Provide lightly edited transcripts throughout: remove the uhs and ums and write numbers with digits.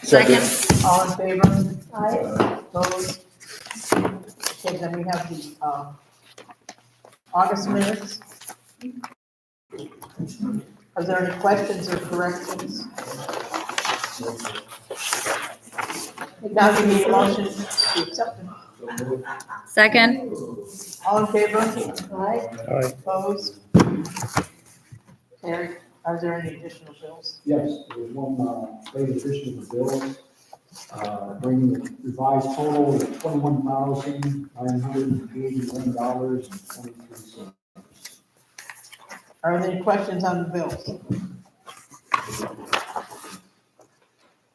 Second. All in favor? Aye. Opposed? Okay, then we have the August minutes. Are there any questions or corrections? Now we need a motion to accept them. Second. All in favor? Aye. Aye. Opposed? Carried. Are there any additional bills? Yes, there's one, late addition to the bill, bringing the revised total to $21,981.23. Are there any questions on the bills?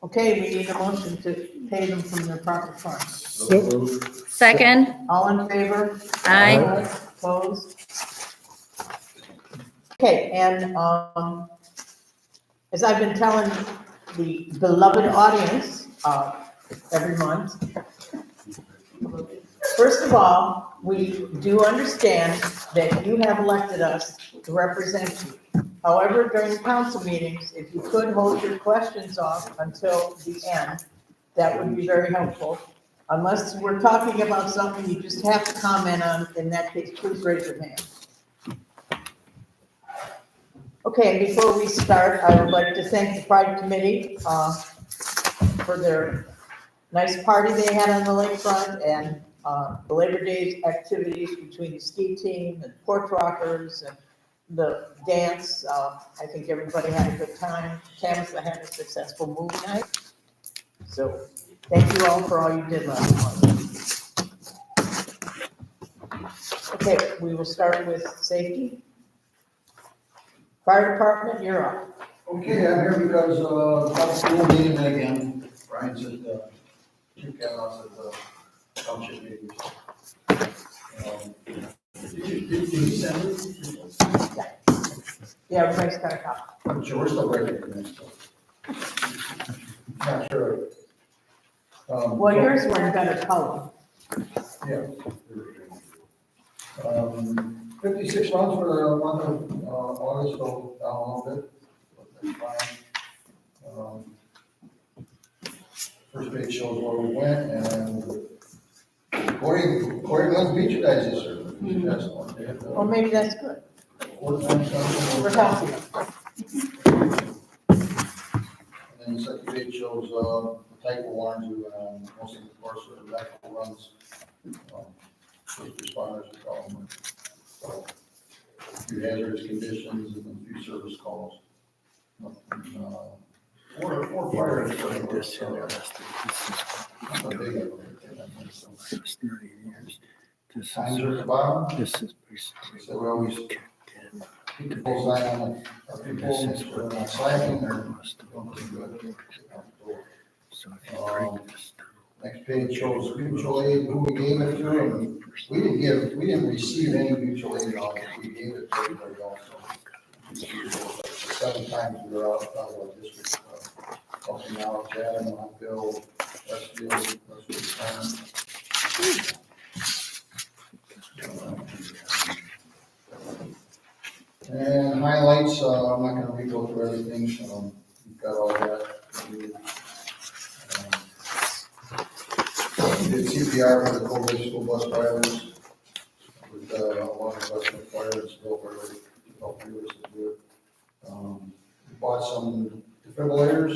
Okay, we need a motion to pay them from their proper funds. Second. All in favor? Aye. Opposed? Okay, and as I've been telling the beloved audience every month, first of all, we do understand that you have elected us to represent you. However, during council meetings, if you could hold your questions off until the end, that would be very helpful. Unless we're talking about something you just have to comment on, in that case, please raise your hand. Okay, and before we start, I would like to thank the Pride Committee for their nice party they had on the lakefront and the Labor Day activities between the ski team and porch rockers and the dance. I think everybody had a good time. Tamsa had a successful movie night. So thank you all for all you did last month. Okay, we will start with safety. Fire department, you're up. Okay, I'm here because, about school meeting again, Brian's at the, Chippewa at the township meeting. Did you send it? Yeah, everybody's got a copy. I'm sure we're still ready for this, so. Not sure. Well, yours were in better color. Yeah. 56 months for the month of August, so down a little bit, but that's fine. First page shows where we went, and Corey went beat you guys this year. Excellent. They had, Well, maybe that's good. 4 times something. We're healthy. And then the second page shows the type of alarms we went on, mostly of course the electrical runs. First responders are calling. So, a few hazardous conditions and a few service calls. Four fires. Signs are at the bottom. This is basically. So we always keep the full sign on our people, make sure they're not slacking or don't do good. So if you break this down. Next page shows mutual aid, who we gave it to, and we didn't receive any mutual aid on it, we gave it to everybody else. So 7 times we were out of our district, helping out, Chad and Bill, Westfield, and highlights, I'm not gonna re-go through everything, you've got all that. We did CPR for the COVID school bus drivers with a lot of bus fire and still for to help viewers to do it. We bought some defibrillators.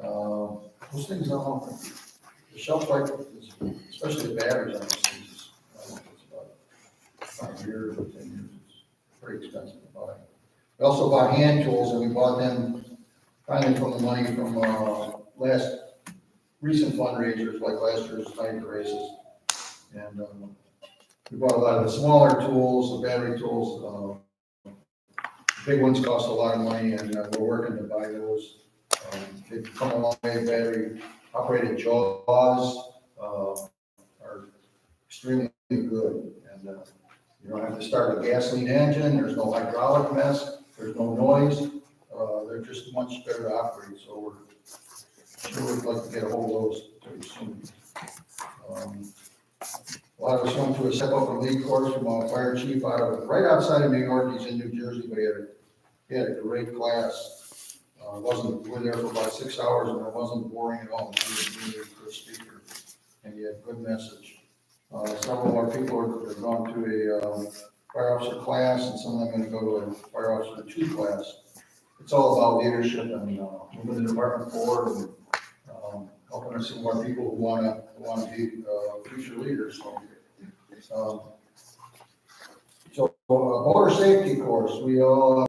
Those things don't, the shelf life, especially the batteries on those things, it's about 5 years or 10 years. It's pretty expensive to buy. We also bought hand tools, and we bought them finally from the money from last recent fundraisers, like last year's night races. And we bought a lot of the smaller tools, the battery tools. Big ones cost a lot of money, and we're working to buy those. They've come a long way. Battery operated jaws are extremely good, and you don't have to start a gasoline engine. There's no hydraulic mess. There's no noise. They're just much better to operate. So we're sure we'd like to get a hold of those pretty soon. A lot of us went to a step up and lead course from a fire chief right outside of New York. He's in New Jersey, but he had a great class. We were there for about 6 hours and it wasn't boring at all. He was really a good speaker and he had a good message. Several more people have gone to a fire officer class and some of them are going to go to a fire officer 2 class. It's all about leadership and moving the department forward and helping us some more people who want to be future leaders. So motor safety course, we all,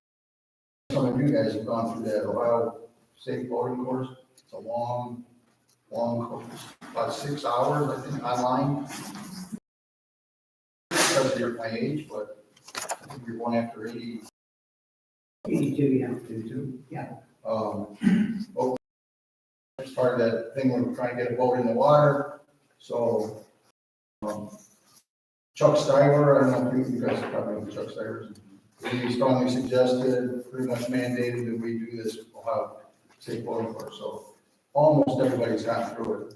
some of you guys have gone through that Ohio Safe Boating course. It's a long course, about 6 hours, I think, online. Because of my age, but I think you're going after 80. 82, yeah. 82? Yeah. It's part of that thing when we're trying to get a boat in the water. So, Chuck Stiver, I don't know if you guys probably know Chuck Stiver. He strongly suggested, pretty much mandated that we do this Ohio Safe Boating course. So, almost everybody's gotten through it.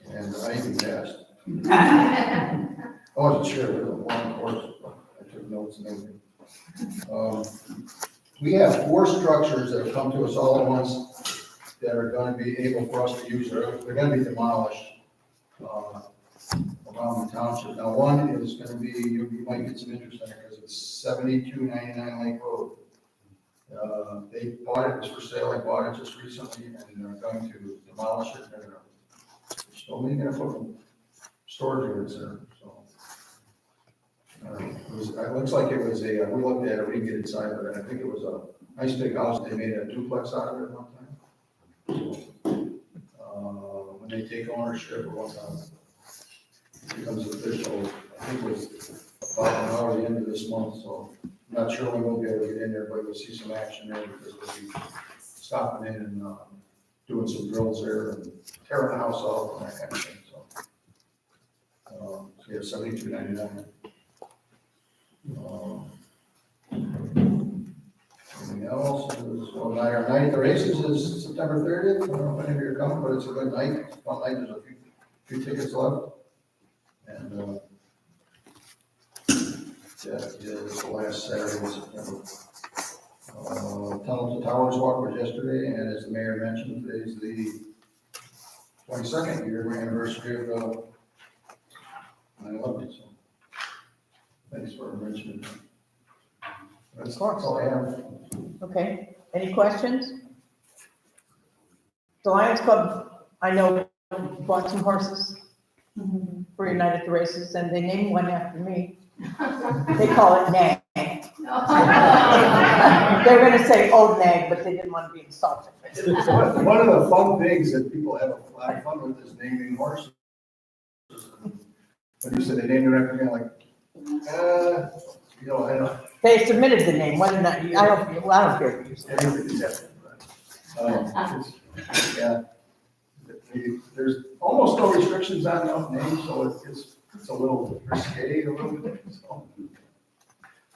And I even passed. I wasn't sure, it was a long course, but I took notes and everything. We have 4 structures that have come to us all at once that are going to be able for us to use. They're going to be demolished around the township. Now, one is going to be, you might get some interest in it because it's 7299 Lake Road. They bought it, it's for sale, I bought it just recently, and they're going to demolish it. They're only going to put storage units there, so. It looks like it was a, we looked at it, we didn't get inside of it, I think it was a nice big house, they made a duplex out of it one time. When they take ownership or whatnot, it becomes official, I think it was about an hour at the end of this month, so I'm not sure when we'll be able to get in there, but we'll see some action there because we'll be stopping in and doing some drills there and tearing the house off and that kind of thing, so. So yeah, 7299. Anything else? Well, our night at the races is September 30th. I don't know if any of you are coming, but it's a good night. It's a fun night. There's a few tickets left. And that is the last Saturday in September. Tunnel to Towers Walk was yesterday, and as the mayor mentioned, today is the 22nd year anniversary of 9/11. So thanks for mentioning that. That's all I have. Okay, any questions? The Lions Club, I know, bought some horses for your night at the races, and they named one after me. They call it Nag. They're gonna say Old Nag, but they didn't want to be insulted. One of the fun things that people have a lot of fun with is naming horses. When you said they named it after me, I'm like, I don't. They submitted the name, whether or not, I don't care. if you say it. Everybody's happy. Yeah. There's almost no restrictions on the name, so it's a little risque a little bit. So.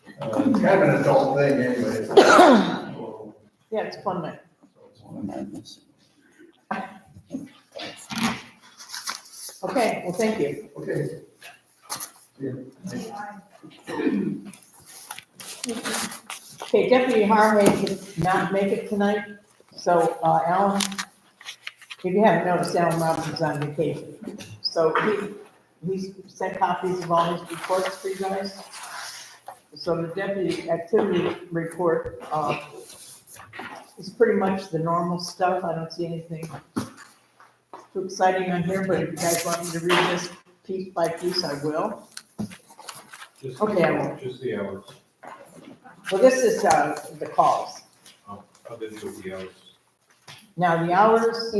It's kind of an adult thing anyway. Yeah, it's a fun night. Okay, well, thank you. Okay. Yeah. Okay, Deputy Harvey did not make it tonight, so, Alan, if you haven't noticed, Alan Robinson's on vacation. So he sent copies of all his reports for you guys. So the deputy activity report, is pretty much the normal stuff. I don't see anything too exciting on here, but if you guys want me to read this piece by piece, I will. Okay, I won't. Just the hours. Well, this is, the calls. I'll do the hours. Now, the hours,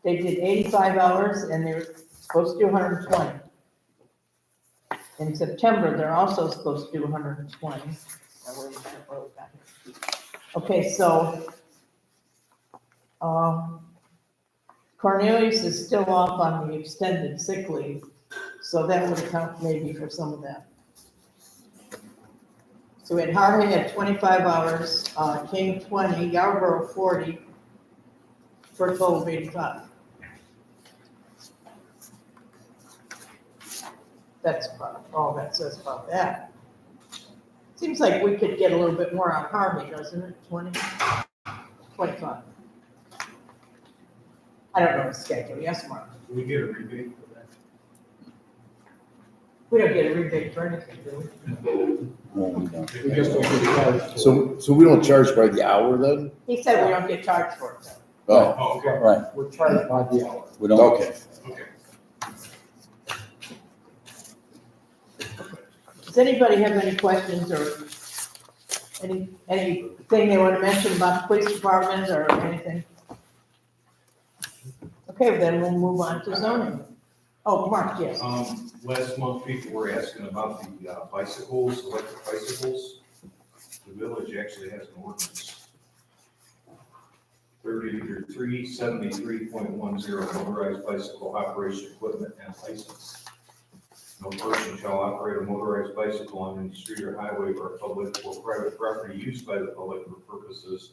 they did 85 hours and they were supposed to do 120. In September, they're also supposed to do 120. Okay, so, Cornelius is still off on the extended sick leave, so that would account maybe for some of that. So we had Harvey at 25 hours, King 20, Yarborough 40, for a total of 85. That's about all that says about that. Seems like we could get a little bit more on Harvey, doesn't it? 20, 25. I don't know the schedule. Yes, Mark. Do we get a rebate for that? We don't get a rebate for anything, do we? No, we don't. We just don't get charged for it. So we don't charge by the hour then? He said we don't get charged for it. Oh, Oh, okay, Right, We're charged by the hour. we don't. okay. okay. Does anybody have any questions or anything they want to mention about the police department or anything? Okay, then we'll move on to zoning. Oh, Mark, yes. Last month, people were asking about the bicycles, electric bicycles. The village actually has an ordinance. 373.10 motorized bicycle operation equipment and license. No person shall operate a motorized bicycle on any street or highway or public or private property used by the public for purposes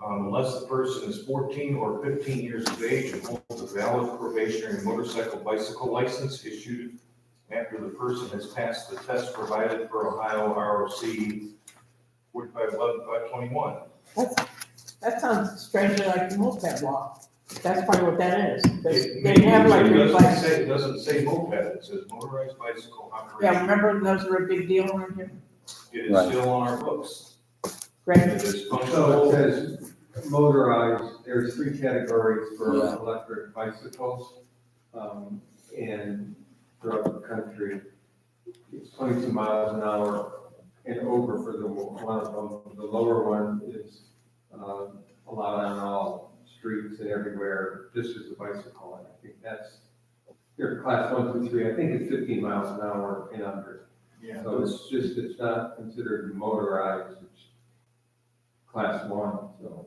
unless the person is 14 or 15 years of age and holds a valid probationary motorcycle bicycle license issued after the person has passed the test provided for Ohio ROC 4511-521. That sounds strangely like the moped law. That's probably what that is. They have like. It doesn't say moped, it says motorized bicycle operation. Yeah, remember those were a big deal around here? It is Right. still on our books. Great. It is So it functional. says motorized, there's 3 categories for Yeah. electric bicycles. And throughout the country, it's 22 miles an hour and over for the one of them. The lower one is allowed on all streets and everywhere, just as a bicycle. And I think that's, your class 1, 2, 3, I think it's 15 miles an hour and under. Yeah, So it's not considered motorized, it's class 1, so.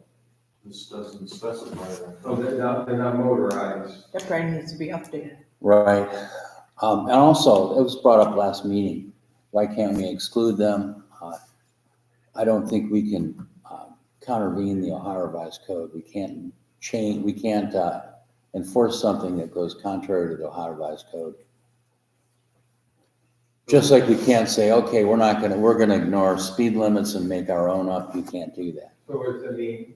this doesn't specify that. So they're not motorized. That probably needs to be updated. Right. And also, it was brought up last meeting, why can't we exclude them? I don't think we can contravene the Ohio Revised Code. We can't enforce something that goes contrary to the Ohio Revised Code. Just like we can't say, okay, we're gonna ignore speed limits and make our own up. You can't do that. So it's, I mean,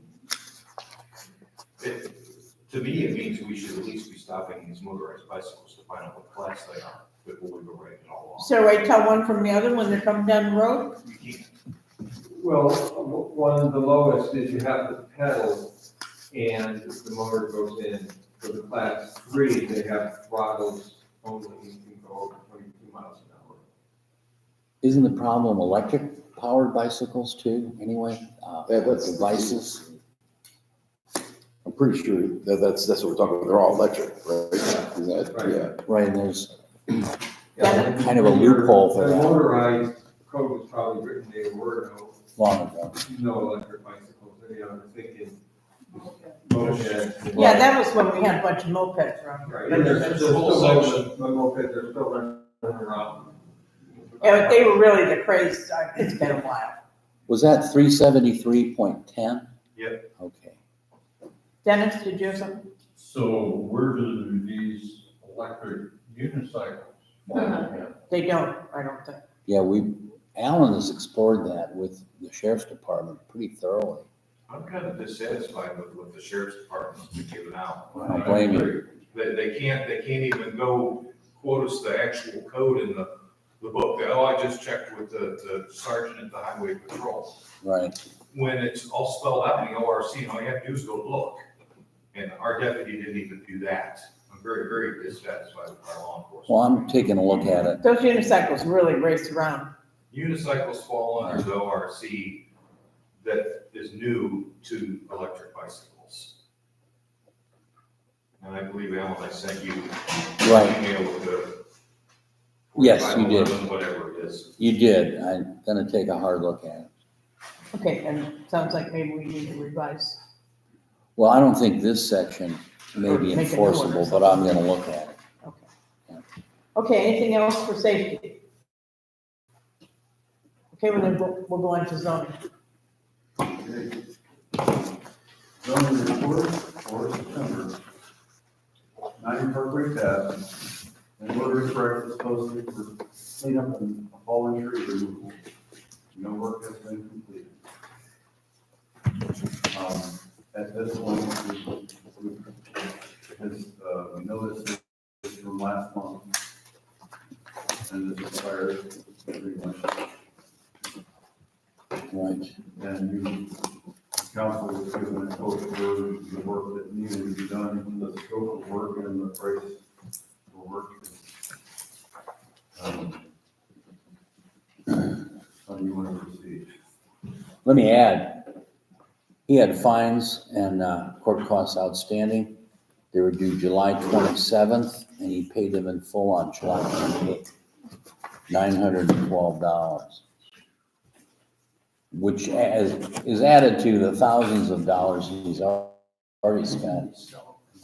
To me, it means we should at least be stopping these motorized bicycles to find out what class they are before we go right it all So I tell one from the other when they're coming down the road? along. You can't. well, one of the lowest is you have to pedal and the motor goes in. For the class 3, they have throttles only, you can go over 22 miles an hour. Isn't the problem electric powered bicycles too, anyway? Yeah, that's- Devices? I'm pretty sure that's what we're talking about. They're all electric, right? Isn't that, Right. yeah. Right, and there's Yeah, kind of a loophole for the that. motorized code was probably written, they were long ago. no electric bicycles, you know, I'm thinking mopeds. Yeah, that was when we had a bunch of mopeds around. Right, and there's a whole still section. mopeds are still running around. Yeah, but they were really the craze. It's been a while. Was that 373.10? Yep. Okay. Dennis, did you have something? So where do these electric unicycles fall in? They don't, I don't think. Yeah, Alan has explored that with the sheriff's department pretty thoroughly. I'm kind of dissatisfied with what the sheriff's department's been giving out. I don't blame you. They can't even go quote us the actual code in the book. Oh, I just checked with the sergeant at the highway patrol. Right. When it's all spelled out in the ORC, and all you have to do is go look. And our deputy didn't even do that. I'm very, very dissatisfied with our law enforcement. Well, I'm taking a look at it. Those unicycles really race around. Unicycles fall under the ORC that is new to electric bicycles. And I believe, Alan, I sent you Right. an email with the. Yes, you did. 4511, Whatever it is. You did. I'm gonna take a hard look at it. Okay, and it sounds like maybe we need to revise. Well, I don't think this section may Or be make a new one or enforceable, but I'm gonna look at it. Okay. Okay, anything else for safety? Okay, well then we'll go on to zoning. Zoning report for September. 9 Parkway Ave. And order for breakfast posted for cleanup and fallen tree removal. At this point, this, notice is from last month. And this expired pretty much. Right. And you, council was given a quote for the work that needed to be done, the scope of work and the price for work. How do you want to proceed? Let me add, he had fines and court costs outstanding. They were due July 27th, and he paid them in full on July 28th, $912, which is added to the thousands of dollars he's already spent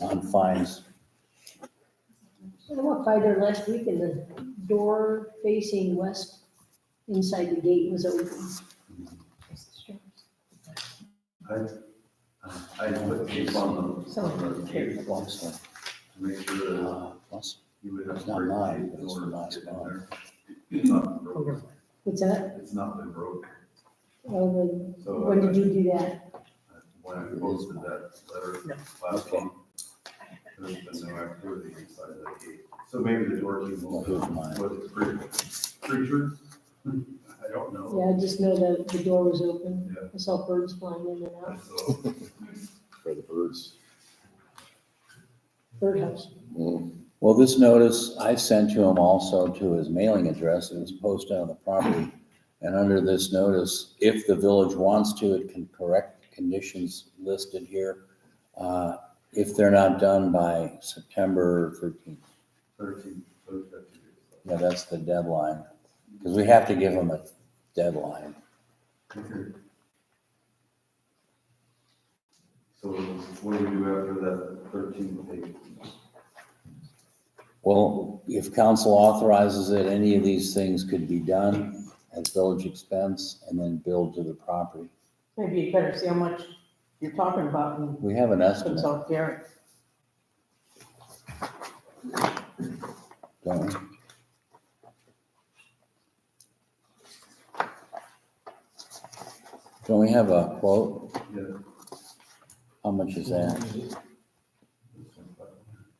on fines. I walked by there last week and the door facing west inside the gate was open. I put tape on the gate Plus, to make sure that plus, you would have. it's not mine, but it's from last month. It's not broken. What's that? It's not been broken. Oh, So when did you do that? when I posted that letter last Okay. month, there's been no activity inside that gate. So maybe the door key Well, was, here's mine. creatures? I don't know. Yeah, I just know that the door was open. Yeah. I saw birds flying in and out. So, For the birds. Birdhouse. Well, this notice I sent to him also to his mailing address. It was posted on the property. And under this notice, if the village wants to, it can correct conditions listed here. If they're not done by September 13th. 13, so it's got to be. Yeah, that's the deadline. Because we have to give them a deadline. Okay. So what do we do after that 13th date? Well, if council authorizes it, any of these things could be done as village expense and then billed to the property. Maybe you better see how much you're talking about and We have an estimate, consult Gary. don't we? Don't we have a quote? Yeah. How much is that?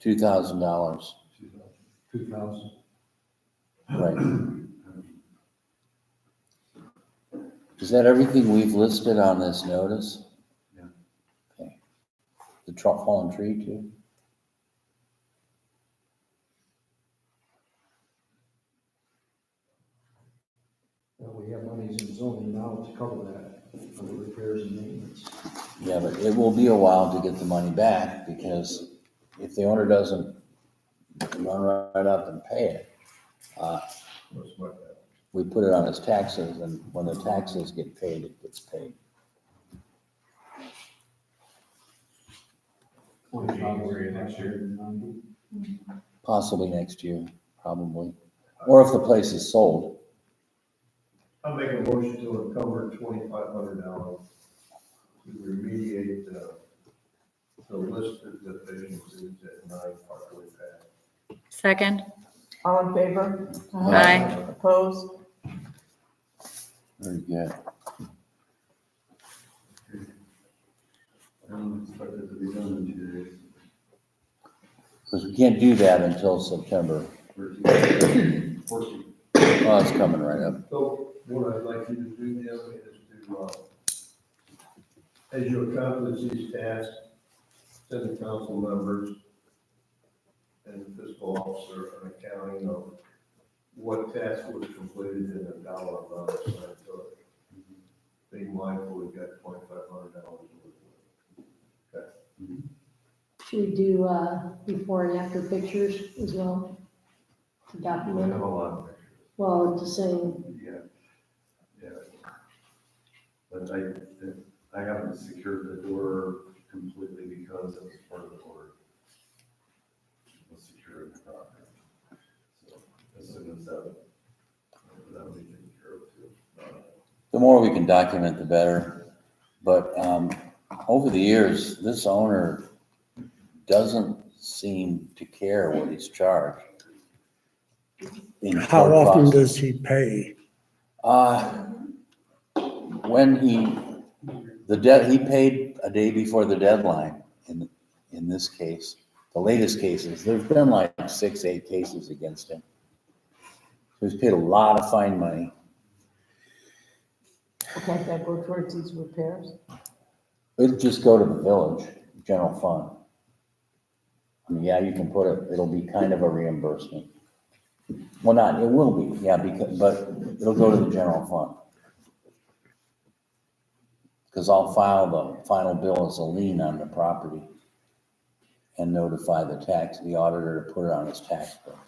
$2,000, 2,000. right. Is that everything we've listed on this notice? Yeah. Okay. The fallen tree too? Well, we have monies in zoning now to cover that, for the repairs and maintenance. Yeah, but it will be a while to get the money back, because if the owner doesn't run right up and pay it, What's what that? we put it on his taxes, and when the taxes get paid, it gets paid. January next year. Possibly next year, probably. Or if the place is sold. I'll make a motion to encumber $2,500 to remediate the listed deficiencies at 9 Parkway Path. Second. All in favor? Aye. Opposed? Very good. I don't expect it to be done in 2 days. Because we can't do that until September. 13, 14. Oh, it's coming right up. So what I'd like you to do, Jim, is to, as you accomplish these tasks, send the council members and the fiscal officer an accounting of what task was completed in a dollar amount assigned to it. Being mindful, we've got $2,500 worth of. Should we do, before and after pictures as well? To We document have it? a lot of pictures. Well, I'm just saying, Yeah. But I haven't secured the door completely because it was part of the order. Was secured the property. So as soon as that'll be taken care of too. The more we can document, the better. But over the years, this owner doesn't seem to care what he's charged. in How court often costs. does he pay? When he He paid a day before the deadline in this case. The latest cases, there's been like 6, 8 cases against him. So he's paid a lot of fine money. Can't that go towards these repairs? It'll just go to the village, general fund. I mean, yeah, you can put it, it'll be kind of a reimbursement. Well, it will be, yeah, but it'll go to the general fund. Because I'll file the final bill as a lien on the property and notify the auditor to put it on his tax bill.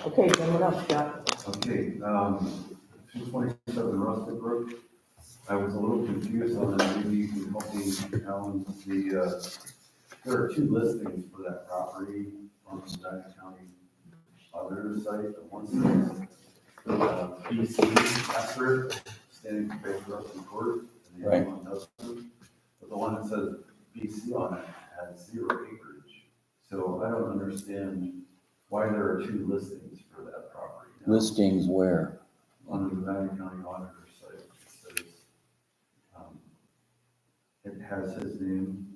Okay, then what else, John? Okay, 227 Rustic Brook. I was a little confused on that. Maybe you can help me, Alan. There are 2 listings for that property on the Medina County auditor site. The one says BC after it, standing for bankruptcy court, and the other one doesn't. But the one that says BC on it has 0 acreage. So I don't understand why there are 2 listings for that property. Now, Listings where? on the Medina County auditor site, it says, it has his name,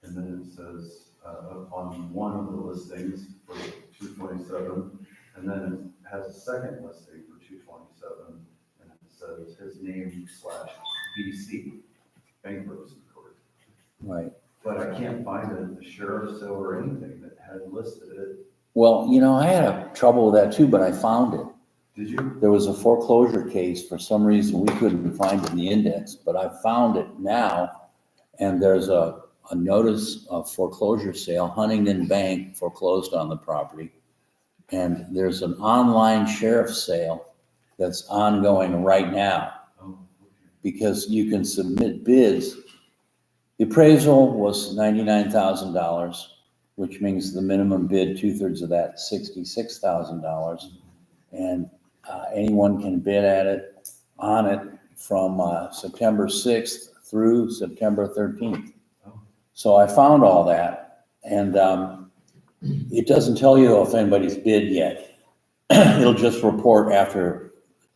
and then it says, on one of the listings for 227, and then it has a second listing for 227, and it says his name / BC, bankruptcy court. Right. But I can't find it in the sheriff's sale or anything that had listed it. Well, I had trouble with that too, but I found it. Did you? There was a foreclosure case. For some reason, we couldn't find it in the index, but I found it now. And there's a notice of foreclosure sale. Huntington Bank foreclosed on the property. And there's an online sheriff's sale that's ongoing right now. Oh, okay. Because you can submit bids. The appraisal was $99,000, which means the minimum bid, 2/3 of that, $66,000. And anyone can bid on it from September 6th through September 13th. So I found all that, and it doesn't tell you if anybody's bid yet. It'll just report after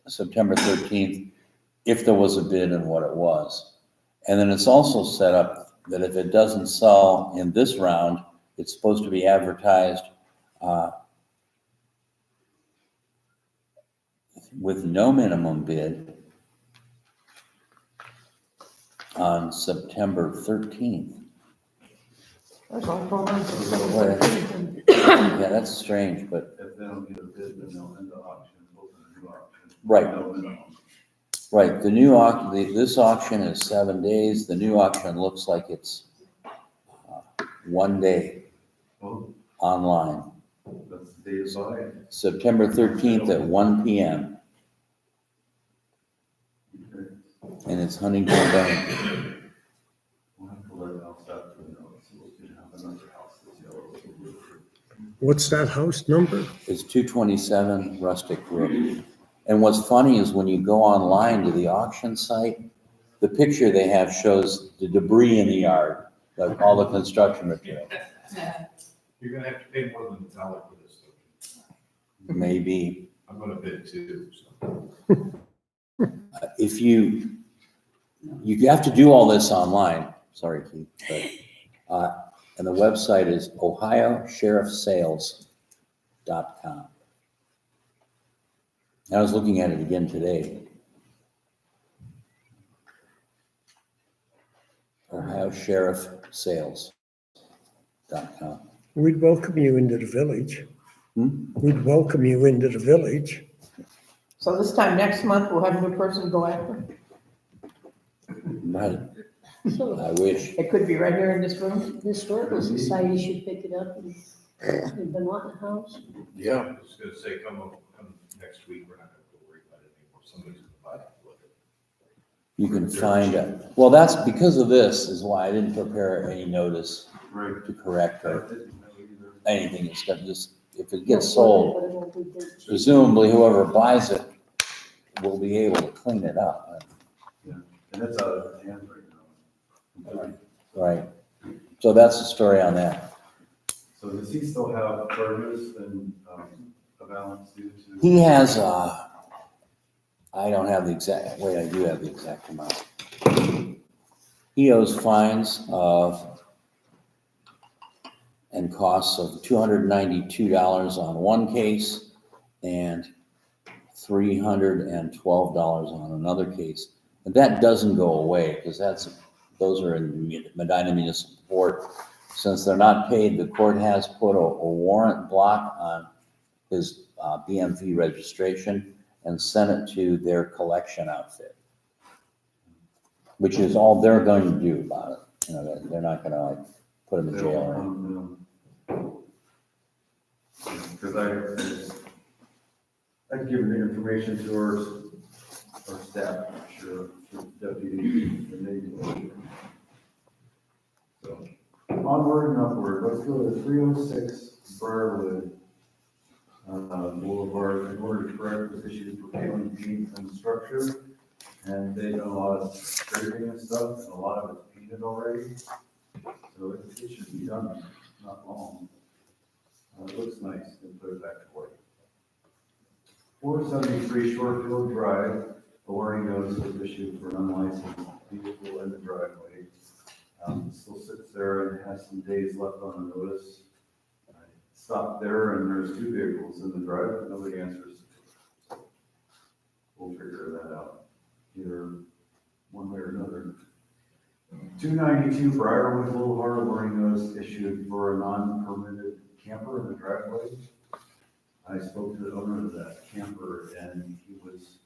September 13th if there was a bid and what it was. And then it's also set up that if it doesn't sell in this round, it's supposed to be advertised with no minimum bid on September 13th. That's all programs. Yeah, that's strange, but, If they don't get a bid, then they'll end the auction, open a new auction. right, No minimum. right. This auction is 7 days. The new auction looks like it's 1 day Oh, online, that's the day of buy. September 13th at 1 p.m. Okay. And it's Huntington Bank. We'll have to let Al Stafford know, so we can have another house that's yellow. What's that house number? It's 227 Rustic Brook. And what's funny is when you go online to the auction site, the picture they have shows the debris in the yard, like all the construction material. You're gonna have to pay more than $1 for this, though. Maybe I'm gonna bid too, so. if you have to do all this online. Sorry, Keith, but and the website is ohiosheriffsales.com. I was looking at it again today. ohiosheriffsales.com. We'd welcome you into the village. Hmm? We'd welcome you into the village. So this time next month, we'll have a new person go after. Right. So I wish. It could be right here in this room. the Historical Society should pick it up and they've been wanting a house. Yeah. I was gonna say, come next week, we're not gonna go worry about it anymore, somebody's gonna buy it, look at it. You can find it. Well, that's because of this is why I didn't prepare any notice Right. to correct I or didn't know either. anything. It's got just, if it gets sold, But it won't be good. presumably whoever buys it will be able to clean it up. And it's out of hand right now. Right. So that's the story on that. So does he still have charges and a balance due to? He has, I don't have the exact, wait, I do have the exact amount. He owes fines of, and costs of $292 on one case and $312 on another case. And that doesn't go away because those are in Medina Municipal Court. Since they're not paid, the court has put a warrant block on his BMV registration and sent it to their collection outfit, which is all they're going to do about it. You know, they're not gonna like put him in jail or anything. Because I give the information to our staff, I'm sure, to deputies, and they do. So, onward and upward, let's go to 306 Briarwood Boulevard. In order to correct was issued for failing beams and structure, and they've done a lot of scraping and stuff, and a lot of it's painted already. So it should be done, not long. It looks nice, and put it back to work. 473 Shorefield Drive, a warning notice was issued for an unlicensed vehicle in the driveway. It still sits there and has some days left on the notice. I stopped there and there's two vehicles in the drive, but nobody answers. We'll figure that out, either one way or another. 292 Briarwood Boulevard, a warning notice issued for a non-permitted camper in the driveway. I spoke to the owner of that camper and he was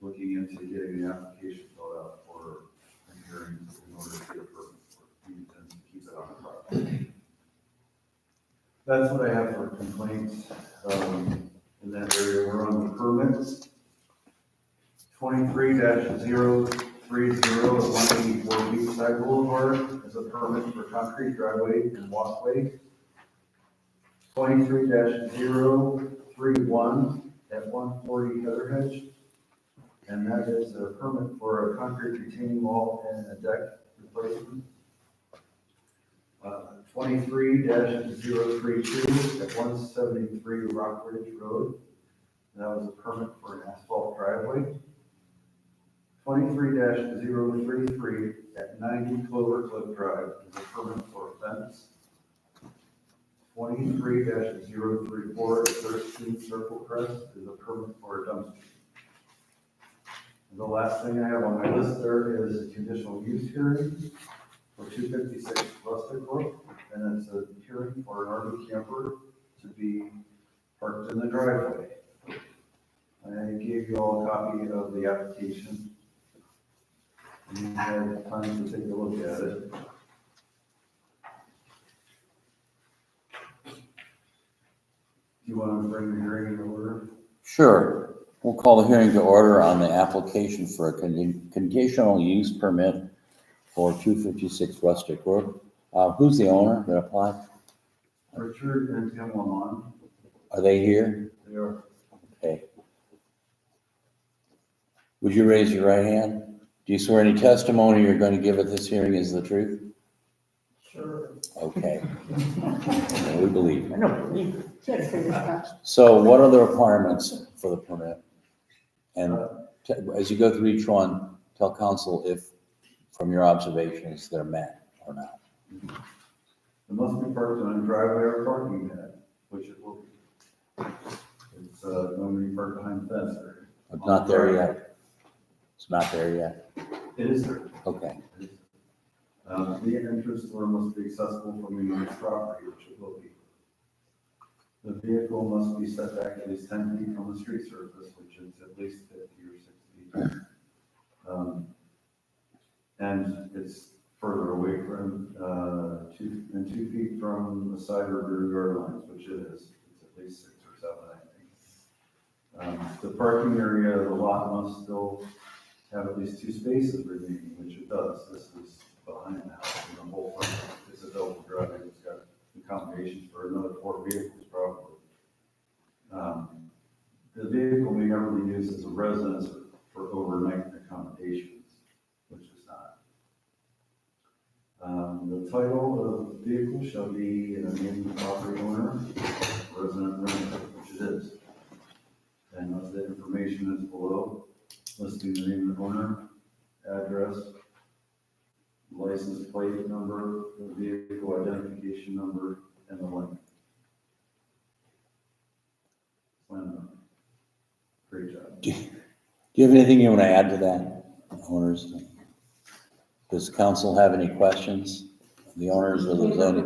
looking into getting the application filled out for a hearing in order to get a permit for it and to keep it on the property. That's what I have for complaints in that area. We're on the permits. 23-030 at 184 Beachside Boulevard is a permit for concrete driveway and walkway. 23-031 at 140 Heatherhedge, and that is a permit for a concrete retaining wall and a deck replacement. 23-032 at 173 Rock Ridge Road, that was a permit for an asphalt driveway. 23-033 at 90 Clover Cliff Drive is a permit for a fence. 23-034 at 13 Circle Crest is a permit for a dumpster. And the last thing I have on my list there is a conditional use hearing for 256 Rustic Brook, and it's a hearing for an RV camper to be parked in the driveway. I gave you all a copy of the application. You had time to take a look at it. Do you want to bring the hearing in order? Sure. We'll call the hearing to order on the application for a conditional use permit for 256 Rustic Road. Who's the owner that applied? Richard and Tim Lamont. Are they here? They are. Okay. Would you raise your right hand? Do you swear any testimony you're going to give at this hearing is the truth? Sure. Okay. We believe you. I don't believe it. Good, fingers crossed. So what are the requirements for the permit? And as you go through each one, tell council if, from your observations, they're met or not. It must be parked on a driveway or parking pad, which it will be. It's going to be parked behind the fence there. It's not there yet. It's not there yet. It is there. Okay. It is. The entrance door must be accessible from the owner's property, which it will be. The vehicle must be set back at least 10 feet from the street surface, which is at least 50 or 60 feet. And it's further away from 2 feet from the side or rear yard lines, which it is. It's at least 6 or 7, I think. The parking area of the lot must still have at least 2 spaces remaining, which it does. This is behind the house, and the whole front is a double driveway. It's got accommodations for another 4 vehicles probably. The vehicle may never be used as a residence for overnight accommodations, which is not. The title of the vehicle shall be in the name of the property owner, resident renter, which it is. and the information is below, listing the name of the owner, address, license plate number, the vehicle identification number, and the link. Slam dunk. Great job. Do you have anything you want to add to that, owners? Does council have any questions? The owners of the zoning?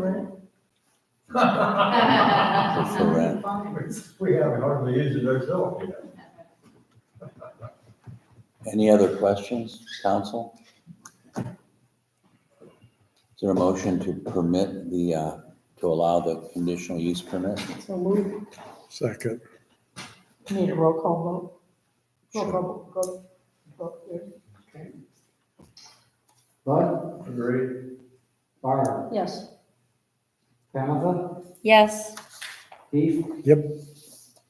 For rent. We haven't hardly used it ourselves yet. Any other questions, council? Is there a motion to permit the, to allow the conditional use permit? So move. Second. Need a roll call vote? Roll call vote, yeah. Okay. Bud, Agreed. Barb, Yes. Tabitha, Yes. Keith, Yep.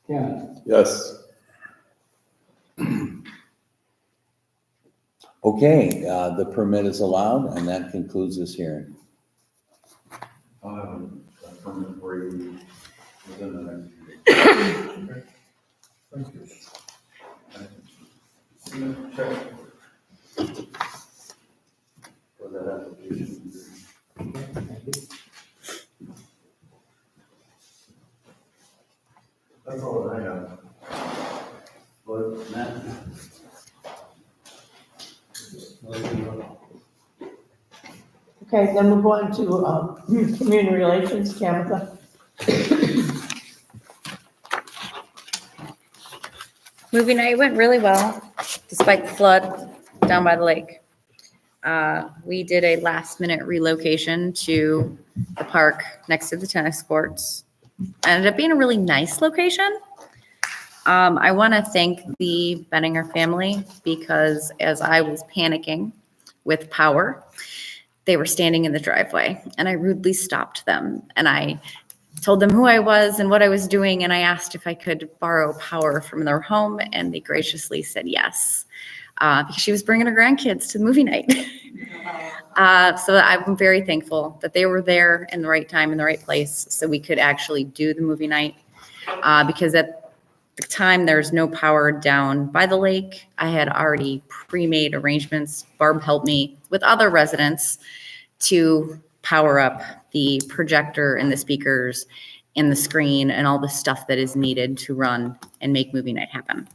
Ken. Yes. Okay, the permit is allowed, and that concludes this hearing. I'll have a permit for you within the next few days. Thank you. Check for that application. That's all I have. But Matt? Okay, then we're going to, community relations, Tabitha. Movie night went really well, despite the flood down by the lake. We did a last minute relocation to the park next to the tennis courts. Ended up being a really nice location. I want to thank the Benninger family because as I was panicking with power, they were standing in the driveway and I rudely stopped them and I told them who I was and what I was doing, and I asked if I could borrow power from their home, and they graciously said yes, because she was bringing her grandkids to the movie night. So I'm very thankful that they were there in the right time, in the right place, so we could actually do the movie night, because at the time there's no power down by the lake. I had already pre-made arrangements. Barb helped me with other residents to power up the projector and the speakers and the screen and all the stuff that is needed to run and make movie night happen.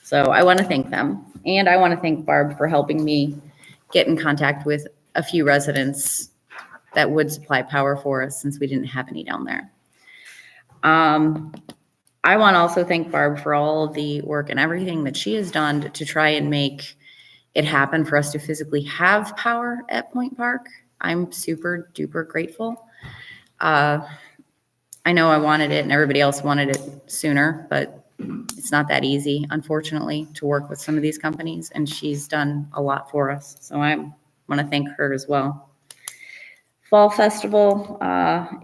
So I want to thank them. And I want to thank Barb for helping me get in contact with a few residents that would supply power for us since we didn't have any down there. I want to also thank Barb for all of the work and everything that she has done to try and make it happen for us to physically have power at Point Park. I'm super duper grateful. I know I wanted it and everybody else wanted it sooner, but it's not that easy, unfortunately, to work with some of these companies, and she's done a lot for us. So I want to thank her as well. Fall Festival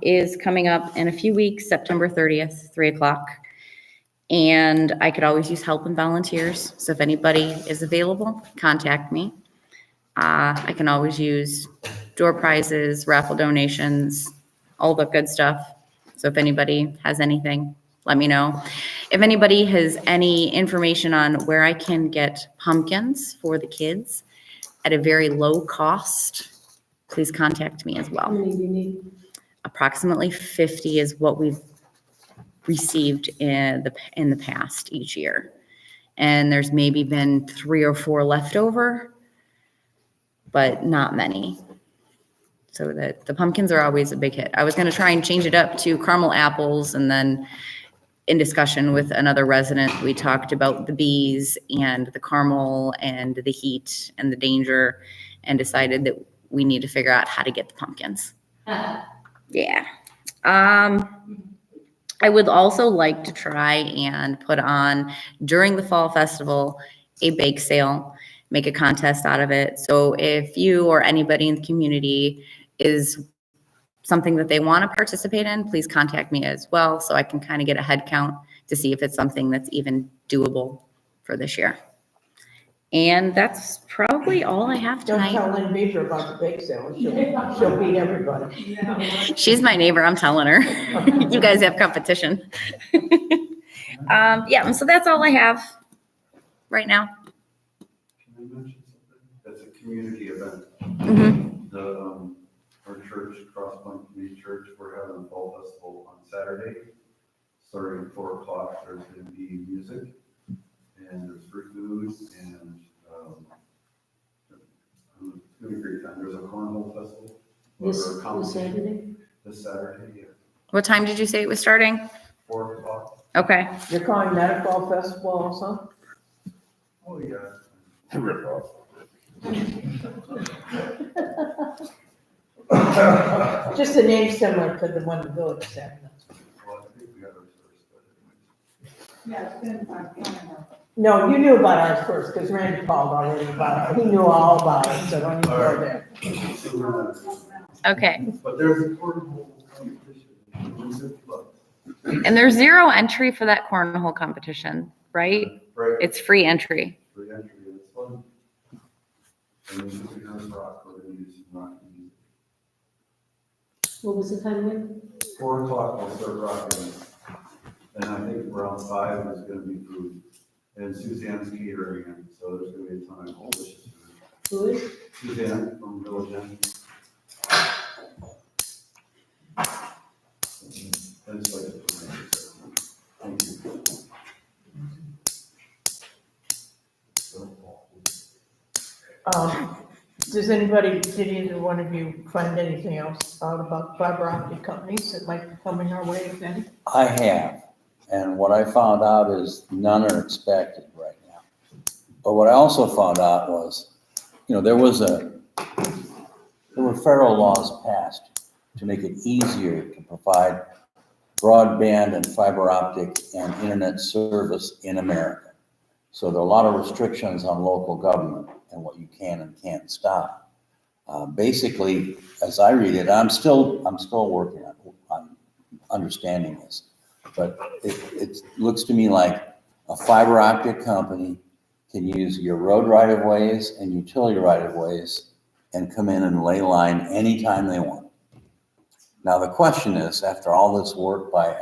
is coming up in a few weeks, September 30th, 3:00. And I could always use help and volunteers. So if anybody is available, contact me. I can always use door prizes, raffle donations, all the good stuff. So if anybody has anything, let me know. If anybody has any information on where I can get pumpkins for the kids at a very low cost, please contact me as How well. many do you need? Approximately 50 is what we've received in the past each year. And there's maybe been 3 or 4 left over, but not many. So the pumpkins are always a big hit. I was going to try and change it up to caramel apples, and then in discussion with another resident, we talked about the bees and the caramel and the heat and the danger, and decided that we need to figure out how to get the pumpkins. Yeah. I would also like to try and put on during the fall festival a bake sale, make a contest out of it. So if you or anybody in the community is something that they want to participate in, please contact me as well so I can kind of get a head count to see if it's something that's even doable for this year. And that's probably all I have Don't tonight. tell Lynn Beaver about the bake sale. She'll beat everybody. She's my neighbor, I'm telling her. You guys have competition. Yeah, and so that's all I have right now. Can I mention something? That's a community event. Mhm. Our church, Crosspoint Community Church, we're having a fall festival on Saturday. Starting at 4:00, there's going to be music and there's free food and, it's going to be a great time. There's a carnival festival. This or a competition Saturday? This Saturday, yeah, What time did you say it was starting? 4:00. Okay. You're calling that a fall festival also? Oh, yeah. Rip off. Just a name similar to the one the village is having. Well, I think we got ours first, but anyways. No, you knew about ours first, because Randy called already about it. He knew all about it, so don't even go there. Okay. But there's a portable competition. And there's 0 entry for that cornhole competition, right? Right. It's free entry. Free entry, it's fun. And then you can have rock, we're gonna use some rock music. What was the time again? 4:00 we'll start rocking. And I think around 5 is gonna be food. And Suzanne's catering, and so there's gonna be a ton of delicious food. Who is? Suzanne from Village Inn. I just like to put my thank you. Did either one of you find anything else out about fiber optic companies that might be coming our way, if any? I have, and what I found out is none are expected right now. But what I also found out was, there were federal laws passed to make it easier to provide broadband and fiber optic and internet service in America. So there are a lot of restrictions on local government and what you can and can't stop. Basically, as I read it, I'm still working on understanding this, but it looks to me like a fiber optic company can use your road right-of-ways and utility right-of-ways and come in and lay line anytime they want. Now, the question is, after all this work by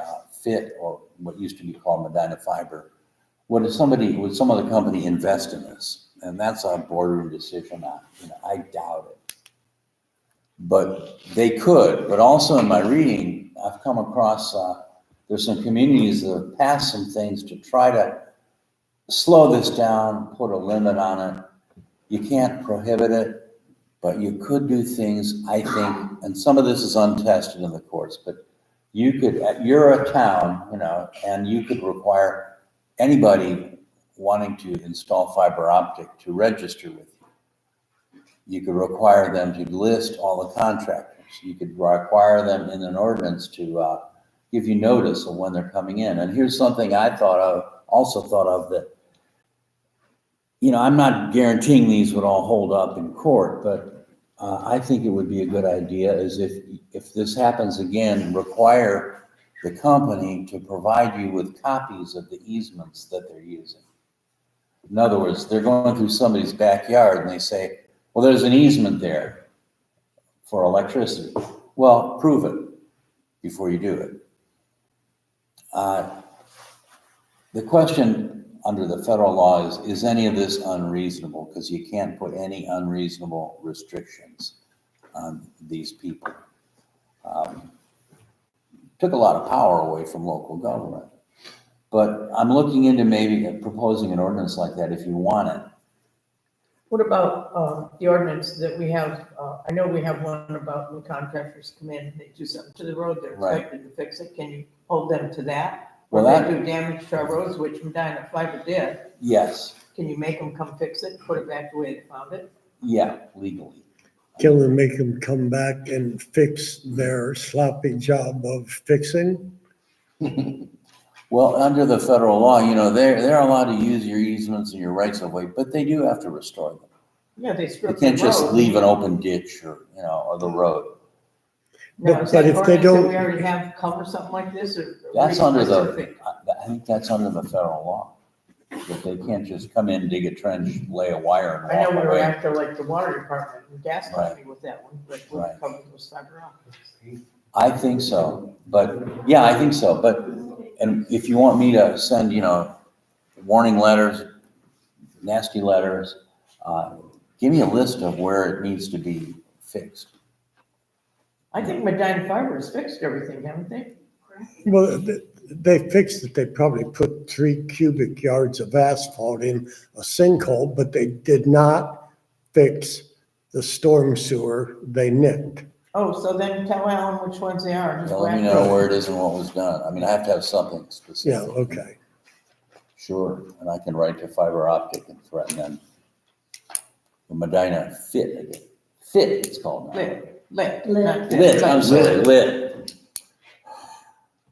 FIT, or what used to be called Medina Fiber, would some other company invest in this? And that's a boardroom decision. I doubt it. But they could. But also in my reading, I've come across, there's some communities that have passed some things to try to slow this down, put a limit on it. You can't prohibit it, but you could do things, I think, and some of this is untested in the courts, but you're a town, and you could require anybody wanting to install fiber optic to register with you. You could require them to list all the contractors. You could require them in an ordinance to give you notice of when they're coming in. And here's something I also thought of that, I'm not guaranteeing these would all hold up in court, but I think it would be a good idea is if this happens again, require the company to provide you with copies of the easements that they're using. In other words, they're going through somebody's backyard and they say, well, there's an easement there for electricity. Well, prove it before you do it. The question under the federal law is any of this unreasonable? Because you can't put any unreasonable restrictions on these people. Took a lot of power away from local government. But I'm looking into maybe proposing an ordinance like that if you want it. What about the ordinance that we have? I know we have one about when contractors come in, they do something to the road, they're Right. expected to fix it. Can you hold them to that? Well, Or that- they do damage to our roads, which Medina Fiber did. Yes, Can you make them come fix it, put it back the way they found it? yeah, legally. Can we make them come back and fix their sloppy job of fixing? Well, under the federal law, they're allowed to use your easements and your rights of way, but they do have to restore them. Yeah, they They strip the can't just road. leave an open ditch or the road. Now, But is that if they ordinance that don't- we already have cover something like this, or? That's we under specific? I think that's under the federal law. That they can't just come in, dig a trench, lay a wire I and know we walk were away. after like the water department and gas Right. company with that one, but we Right. covered those fiber optics. I think so, but, yeah, I think so, but And if you want me to send, warning letters, nasty letters, give me a list of where it needs to be fixed. I think Medina Fiber has fixed everything, haven't they? Well, they fixed it. They probably put 3 cubic yards of asphalt in a sinkhole, but they did not fix the storm sewer they nicked. Oh, so then tell Alan which ones they are. Just Let me whack know those. where it is and what was done. I mean, I have to have something specific. Yeah, okay. Sure, and I can write to fiber optic and threaten them. The Medina Fit, it's called now. Lit. Lit. not fit. Lit, I'm sorry, lit.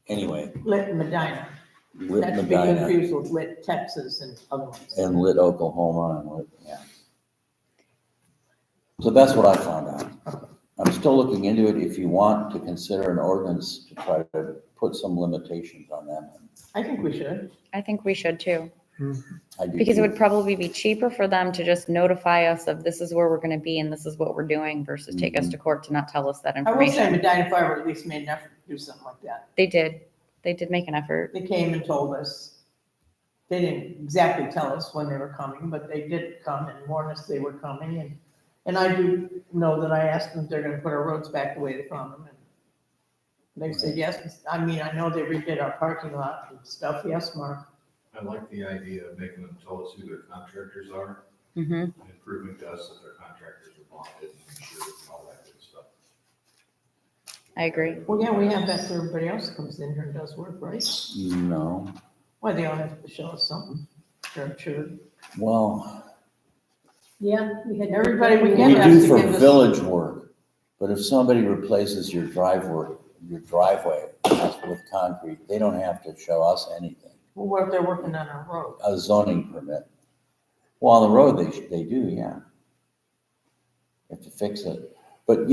Anyway, Lit Medina. Lit Not to be Medina confused with Lit Texas and other ones. and Lit Oklahoma and Lit, yeah. So that's what I found out. I'm still looking into it. If you want to consider an ordinance to try to put some limitations on them. I think we should. I think we should too, I do because it too. would probably be cheaper for them to just notify us of this is where we're gonna be and this is what we're doing versus take us to court to not tell us that I will say information. Medina Fiber at least made an effort to do something like that. They did make an effort. They came and told us. They didn't exactly tell us when they were coming, but they did come and warn us they were coming. And I do know that I asked them if they're gonna put our roads back the way they found them. And they said, yes. I mean, I know they redid our parking lot and stuff. Yes, Mark. I like the idea of making them tell us who their contractors are, Mm-hmm. and proving to us that their contractors are bonded and insured and all that good stuff. I agree. Well, yeah, we have that for everybody else that comes in here and does work, right? No, Why, they all have to show us something. They're sure. well, Yeah. We had Everybody we we get has do to for give us. village work, but if somebody replaces your driveway with concrete, they don't have to show us anything. Well, what if they're working on our road? A zoning permit. Well, on the road, they do, yeah. You have to fix it. But,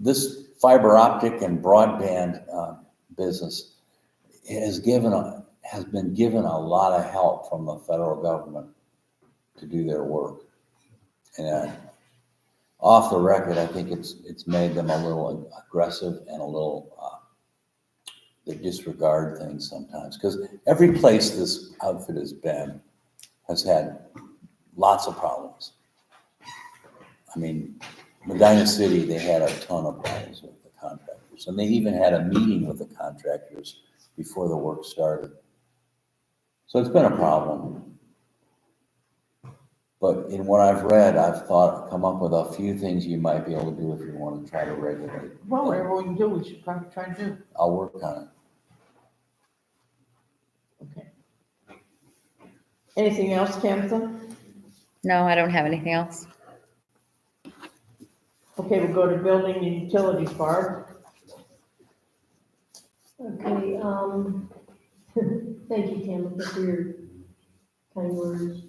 this fiber optic and broadband business has been given a lot of help from the federal government to do their work. And off the record, I think it's made them a little aggressive and a little, they disregard things sometimes. Because every place this outfit has been has had lots of problems. I mean, Medina City, they had a ton of problems with the contractors. And they even had a meeting with the contractors before the work started. So it's been a problem. But in what I've read, I've come up with a few things you might be able to do if you want to try to regulate. Well, whatever we can do, we should probably try to do. I'll work on it. Okay. Anything else, Tabitha? No, I don't have anything else. Okay, we'll go to building and utilities, Barb. Okay, thank you, Tamika, for your kind words.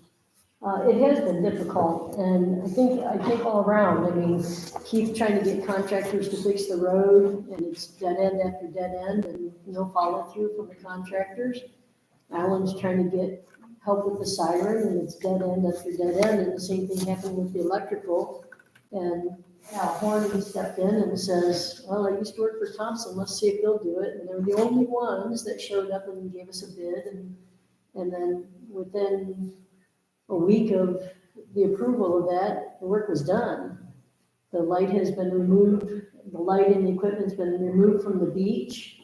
It has been difficult, and I think all around, I mean, Keith trying to get contractors to fix the road, and it's dead end after dead end, and no follow through from the contractors. Alan's trying to get help with the siren, and it's dead end after dead end, and the same thing happened with the electrical. And Al Horn stepped in and says, well, I used to work for Thompson, let's see if they'll do it. And they were the only ones that showed up and gave us a bid. And then within a week of the approval of that, the work was done. The light has been removed, the light and the equipment's been removed from the beach.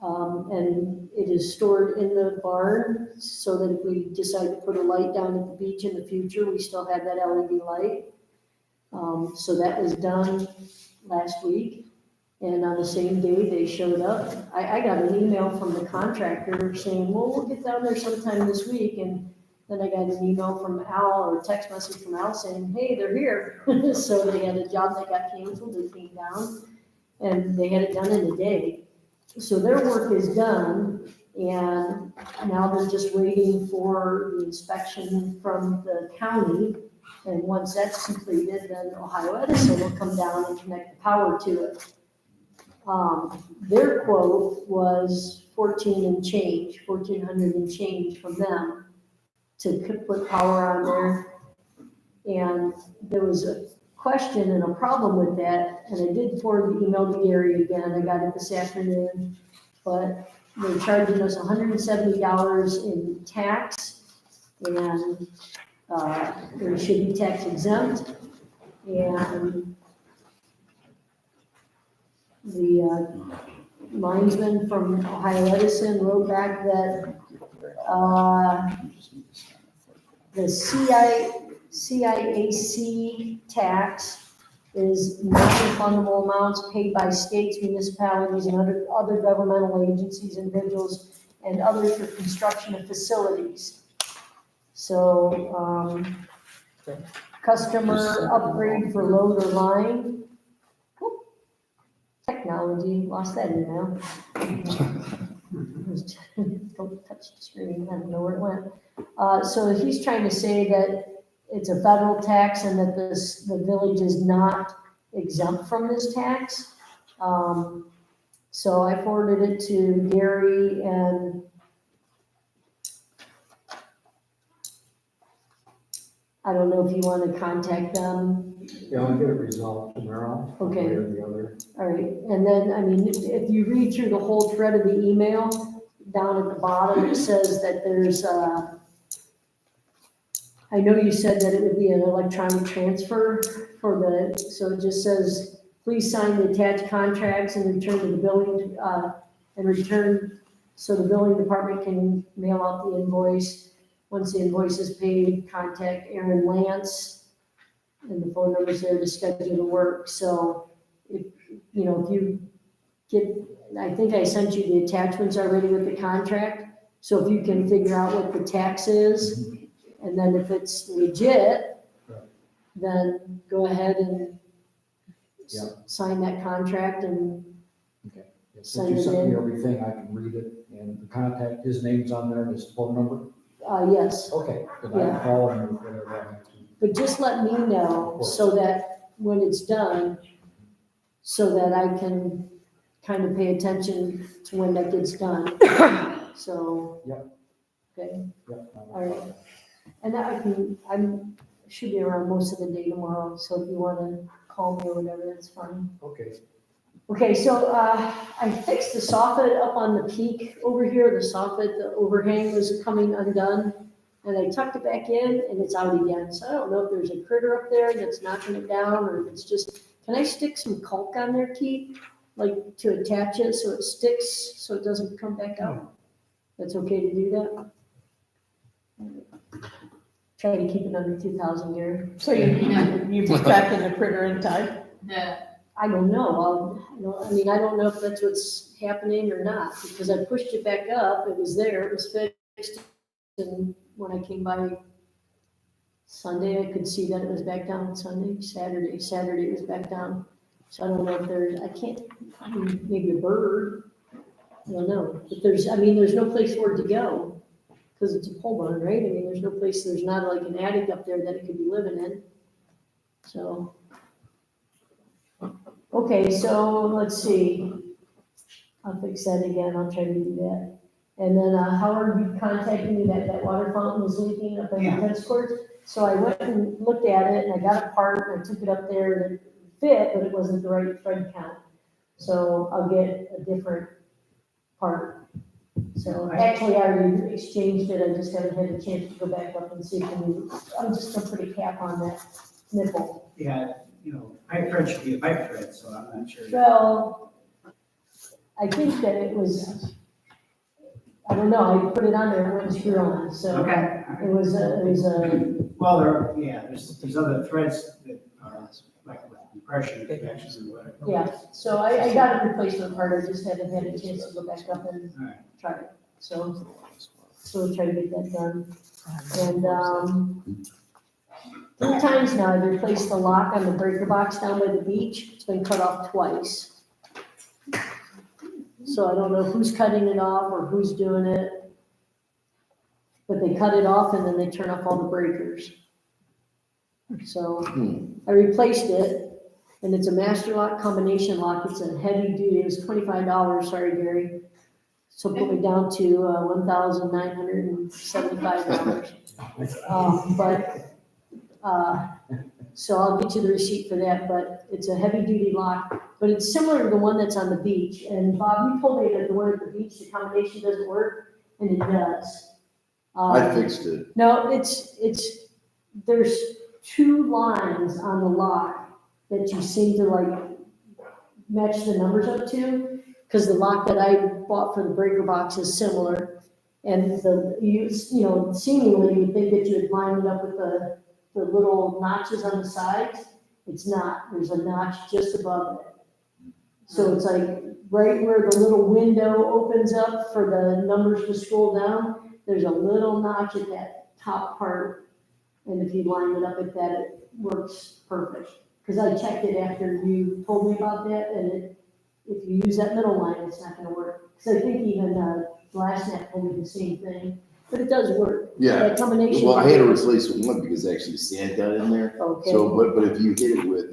And it is stored in the barn so that if we decide to put a light down at the beach in the future, we still have that LED light. So that was done last week, and on the same day they showed up. I got an email from the contractor saying, well, we'll get down there sometime this week, and then I got an email from Al, or a text message from Al saying, hey, they're here. So they had a job that got canceled, they came down, and they had it done in a day. So their work is done, and now they're just waiting for the inspection from the county. And once that's completed, then Ohio Edison will come down and connect the power to it. Their quote was 1,400 and change from them to put power on there. And there was a question and a problem with that, and I did forward the email to Gary again, I got it this afternoon. But they're charging us $170 in tax, and, it should be tax exempt, and the, linesman from Ohio Edison wrote back that, the CIAC tax is non-refundable amounts paid by states, municipalities, and other governmental agencies, individuals, and others for construction of facilities. So, customer upgrade for load or line. Whoop. Technology, lost that email. Don't touch the screen, I don't know where it went. So he's trying to say that it's a federal tax and that the village is not exempt from this tax. So I forwarded it to Gary, and I don't know if you want to contact them. Yeah, I'll get it resolved tomorrow. one way Okay. Or the other. All right, and then, I mean, if you read through the whole thread of the email, down at the bottom, it says that there's, I know you said that it would be an electronic transfer for the, so it just says, please sign the attached contracts and return to the billing, and return, so the billing department can mail out the invoice. Once the invoice is paid, contact Aaron Lance, and the phone number's there to schedule the work. So if, you know, if you get, I think I sent you the attachments already with the contract. So if you can figure out what the tax is, and then if it's legit, then go ahead and Yeah. sign that contract and, Okay. If Send you it send me in. everything, I can read it, and the contact, his name's on there, and his phone number. yes. Okay, then I Yeah. can call him or whatever I have to. But just let me know so that when it's done, so that I can kind of pay attention to when that gets done. So. Yep. Okay, Yep. all right. And should be around most of the day tomorrow, so if you want to call me or whatever, that's fine. Okay. Okay, so, I fixed the soffit up on the peak over here, the soffit, the overhang was coming undone. And I tucked it back in and it's out again, so I don't know if there's a critter up there that's knocking it down, or if it's just, can I stick some caulk on there, Keith? Like to attach it so it sticks, so it doesn't come back out? That's okay to do that? Try to keep it under 2,000 Gary. So you tracking the critter in time? I don't know, I mean, I don't know if that's what's happening or not, because I pushed it back up, it was there, it was fixed. And when I came by Sunday, I could see that it was back down. Saturday it was back down. So I don't know if there's, I mean, maybe a bird, I don't know. But there's no place for it to go, because it's a pole barn, right? I mean, there's not like an attic up there that it could be living in. So, okay, so let's see. I'll fix that again, I'll try to do that. And then Howard, you contacted me that water fountain was leaking up in the tennis court. So I went and looked at it and I got a part and I took it up there and it fit, but it wasn't the right thread count. So I'll get a different part. So actually I already exchanged it, I just haven't had a chance to go back up and see if I'm just gonna put a cap on that nipple. Yeah, pipe thread should be a pipe thread, so I'm not sure. Well, I think that it was, I don't know, I put it on there, it wouldn't screw on, so. Okay. It was a, Well, there's other threads that are like with compression connections and whatever. yeah, so I got a replacement part, I just haven't had a chance to go back up and All right. try it, so we'll try to get that done. And, 3 times now I've replaced the lock on the breaker box down by the beach, it's been cut off twice. So I don't know who's cutting it off or who's doing it. But they cut it off and then they turn off all the breakers. So I replaced it and it's a master lock combination lock. It's a heavy duty, it was $25, sorry, Gary. So put me down to $1,975. So I'll get you the receipt for that, but it's a heavy duty lock, but it's similar to the one that's on the beach. And Bob, you told me that the one at the beach, the combination doesn't work, and it does. I fixed it. No, there's two lines on the lock that you seem to like match the numbers up to, because the lock that I bought for the breaker box is similar. And you know, seemingly you would think that you would line it up with the little notches on the sides. It's not, there's a notch just above it. So it's like right where the little window opens up for the numbers to scroll down, there's a little notch at that top part. And if you line it up at that, it works perfect. Because I checked it after you told me about that, and if you use that middle line, it's not gonna work. Because I think even Glassnet told me the same thing, but it does work. Yeah. That combination. Well, I had to replace one because actually sand got in there. Okay. So, but if you hit it with,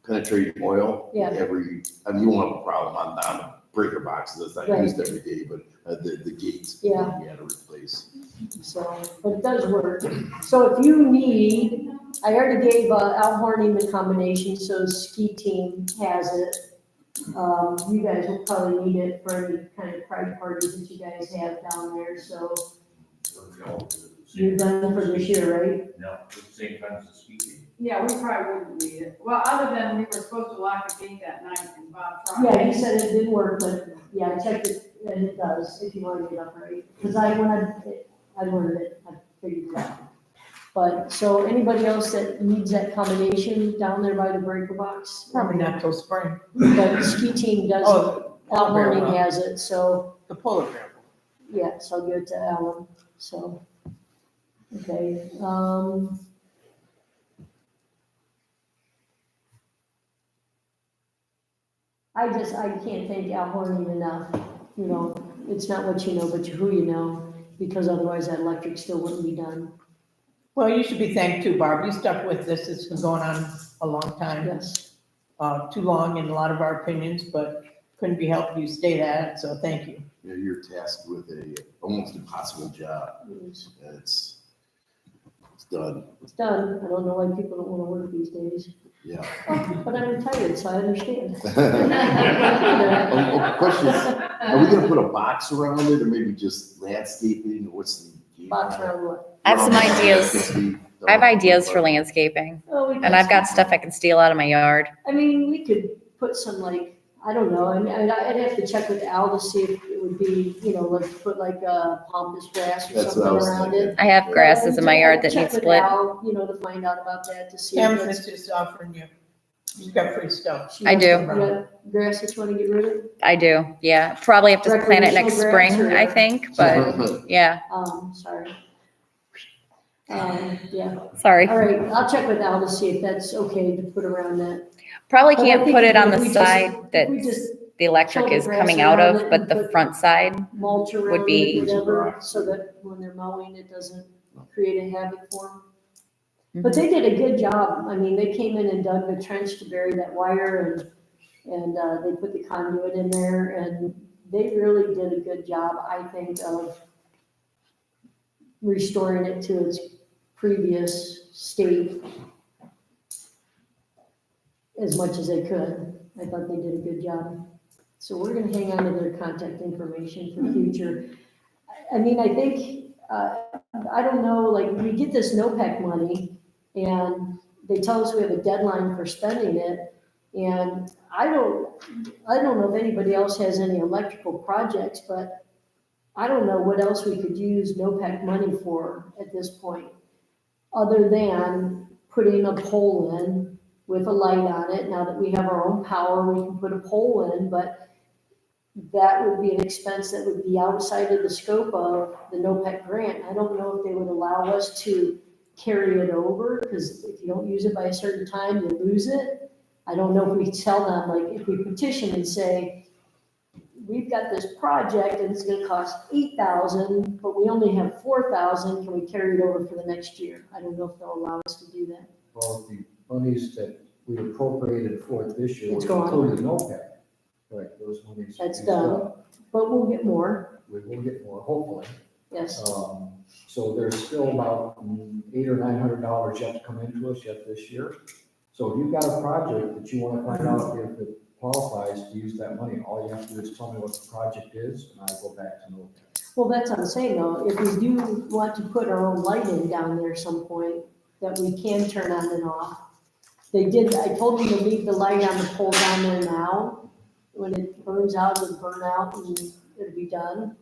penetrating oil. Yeah. I mean, you won't have a problem on the breaker boxes, that's not used every day, but, the gates. Yeah. You had to replace. So, but it does work. So if you need, I already gave Al Horning the combination, so ski team has it. You guys will probably need it for any kind of pride parties that you guys have down there, so you're done for this year, right? No, at the same time as the speaking. Yeah, we probably wouldn't need it. Well, other than we were supposed to lock the gate that night and Bob tried. Yeah, he said it didn't work, but yeah, I checked it and it does, if you want to get up right. Because I learned it, I figured it out. But, so anybody else that needs that combination down there by the breaker box? Probably not till spring. But ski team does, Oh, Al polar bear Horning will. has it, so, The polar bear. yeah, so I'll give it to Alan, so. Okay, I can't thank Al Horning enough, you know, it's not what you know, but who you know, because otherwise that electric still wouldn't be done. Well, you should be thanked too, Barb. You stuck with this. It's been going on a long time. Yes, Too long in a lot of our opinions, but couldn't be helped. You stayed at it, so thank you. Yeah, you're tasked with a almost impossible job. it's It's done, it's done, I don't know why people don't wanna work these days, yeah. but I'm retired, so I understand. Question, are we gonna put a box around it or maybe just landscaping? What's the? game Box plan? around what? I have some ideas. I have ideas for landscaping, Oh, we and I've got some- stuff I can steal out of my yard. I mean, we could put some like, I don't know, I mean, I'd have to check with Al to see if it would be, you know, let's put like a pampas grass or That's what I something was around thinking. it. I have grasses in my yard that Check need with split. Al, you know, to find out about that, to see. if Tam's it's- just offering you. You've got free stuff. she I wants do. to- you got grass that you wanna get rid of? I do, yeah. Probably have to plant it next Recreational spring, grass or- I think, but yeah, Sorry. Yeah, sorry. all right, I'll check with Al to see if that's okay to put around that. Probably But I can't think put it on if the we just- side that if we just the electric kill the is grass coming out around of, it but and the put front side, mulch around be- it, whatever, so that when they're mowing, it doesn't create a havoc for them. But they did a good job. I mean, they came in and dug the trench to bury that wire and they put the conduit in there and they really did a good job, I think, of restoring it to its previous state as much as they could. I thought they did a good job. So we're gonna hang on to their contact information for future. I mean, I think, I don't know, like, we get this NOPEC money, and they tell us we have a deadline for spending it, and I don't know if anybody else has any electrical projects, but I don't know what else we could use NOPEC money for at this point, other than putting a pole in with a light on it. Now that we have our own power, we can put a pole in, but that would be an expense that would be outside of the scope of the NOPEC grant. I don't know if they would allow us to carry it over, because if you don't use it by a certain time, you lose it. I don't know if we tell them, like, if we petition and say, we've got this project and it's gonna cost $8,000, but we only have $4,000, can we carry it over for the next year? I don't know if they'll allow us to do that. Well, the monies that we appropriated for this year It's was gone. included in OPEC. Right, those monies. That's used done. up. But we'll get more. We will get more, hopefully. Yes, So there's still about $800 or $900 yet to come into us yet this year. So if you've got a project that you want to find out if it qualifies to use that money, all you have to do is tell me what the project is, and I'll go back to know. well, that's what I'm saying though, if we do want to put our own lighting down there some point, that we can turn on and off. I told them to leave the light on the pole down there now. When it burns out, it'll burn out and it'll be done.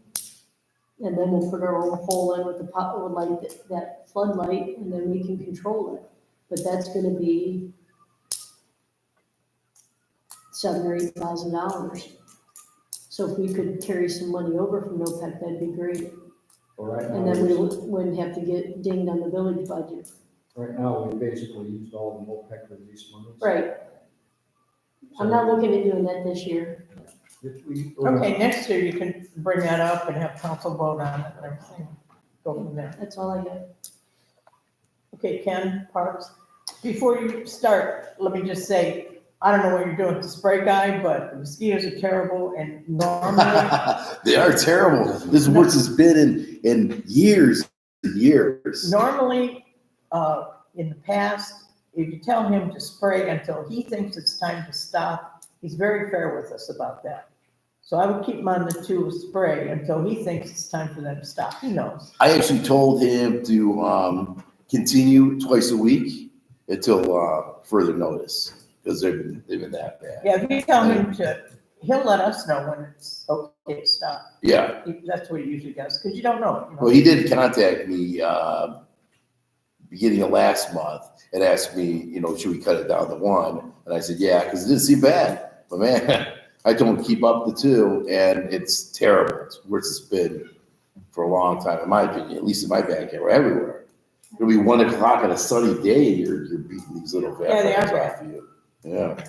And then we'll put our own pole in with the with light, that floodlight, and then we can control it. But that's gonna be $7,000 or $8,000. So if we could carry some money over from NOPEC, that'd be great. But right And now, then we wouldn't have to get dinged on the village budget. right now, we basically used all the MOPEC release monies. Right. I'm not looking at doing that this year. Okay, next year you can bring that up and have council vote on it and everything. Go from there. That's all I have. Okay, Ken, Parks, before you start, let me just say, I don't know what you're doing with the spray guy, but the mosquitoes are terrible and normally, They are terrible. This is worse it's been in years and years. normally, in the past, if you tell him to spray until he thinks it's time to stop, he's very fair with us about that. So I would keep him on the 2 spray until he thinks it's time for them to stop. He knows. I actually told him to continue twice a week until further notice, because they've been that bad. Yeah, if you tell him to, he'll let us know when it's okay to stop. Yeah. That's what he usually does, because you don't know. You know? Well, he did contact me beginning of last month and asked me, should we cut it down to 1? And I said, yeah, because it didn't seem bad. But man, I told him to keep up the 2, and it's terrible. It's worse it's been for a long time, in my opinion, at least in my backyard, everywhere. It'll be 1 o'clock on a sunny day, and you're beating these little vampires off of you. Yeah.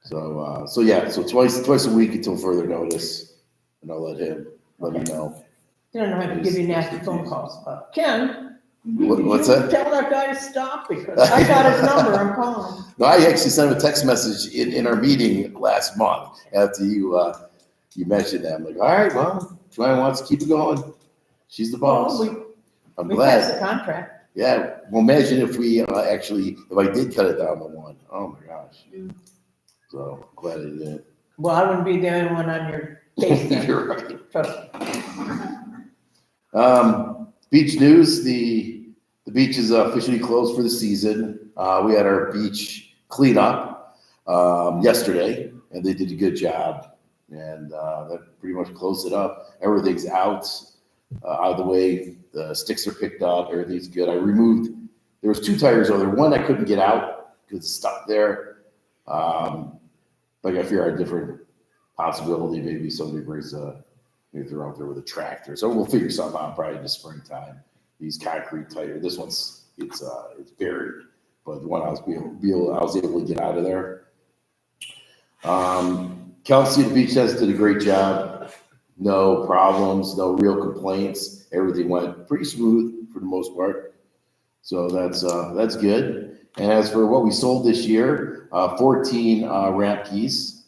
So twice a week until further notice, and I'll let him know. You don't have to give you nasty phone calls, but Ken. What's you that? Tell that guy to stop, because I got his number, I'm calling. No, I actually sent him a text message in our meeting last month after you mentioned that. I'm like, all right, well, Joanne wants to keep it going. She's the boss. I'm We glad. passed the contract. Yeah, well, imagine if we if I did cut it down to 1. Oh my gosh. So glad I did. Well, I wouldn't be the only one on your case then. You're right. Trust me. Beach news, the beach is officially closed for the season. We had our beach cleanup yesterday, and they did a good job. And that pretty much closed it up. Everything's out of the way. The sticks are picked up. Everything's good. There was 2 tires over there. One I couldn't get out because it's stuck there. Like I fear a different possibility. Maybe somebody brings maybe they're out there with a tractor. So we'll figure something out probably in the springtime. These concrete tires. This one's it's buried, but the one I was able to get out of there. Kelsey, the beach has did a great job. No problems, no real complaints. Everything went pretty smooth for the most part. So that's good. And as for what we sold this year, 14 ramp keys,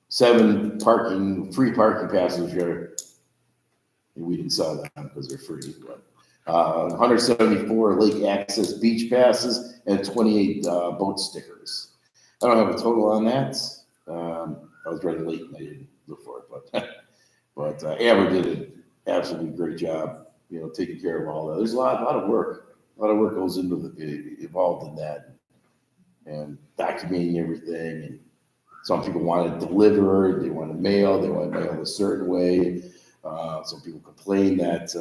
7 free parking passes here. We didn't sell them because they're free, but 174 lake access beach passes and 28 boat stickers. I don't have a total on that. I was running late and I didn't look for it, but Amber did an absolutely great job, taking care of all that. There's a lot of work. A lot of work goes involved in that, and documenting everything. And some people want it delivered, they want it mailed, they want it mailed a certain way. Some people complain that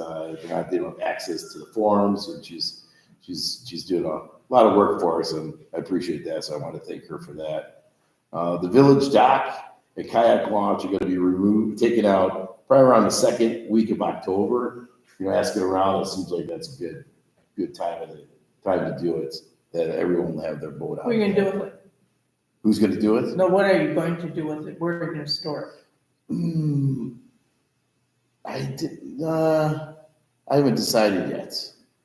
they don't have access to the forums, and she's doing a lot of work for us, and I appreciate that. So I want to thank her for that. The village dock and kayak launch are going to be taken out probably around the 2nd week of October. Asking around, it seems like that's a good time to do it. That everyone will have their boat out. What are you gonna do with it? Who's going to do it? No, what are you going to do with it? Where are you gonna store it? I haven't decided yet.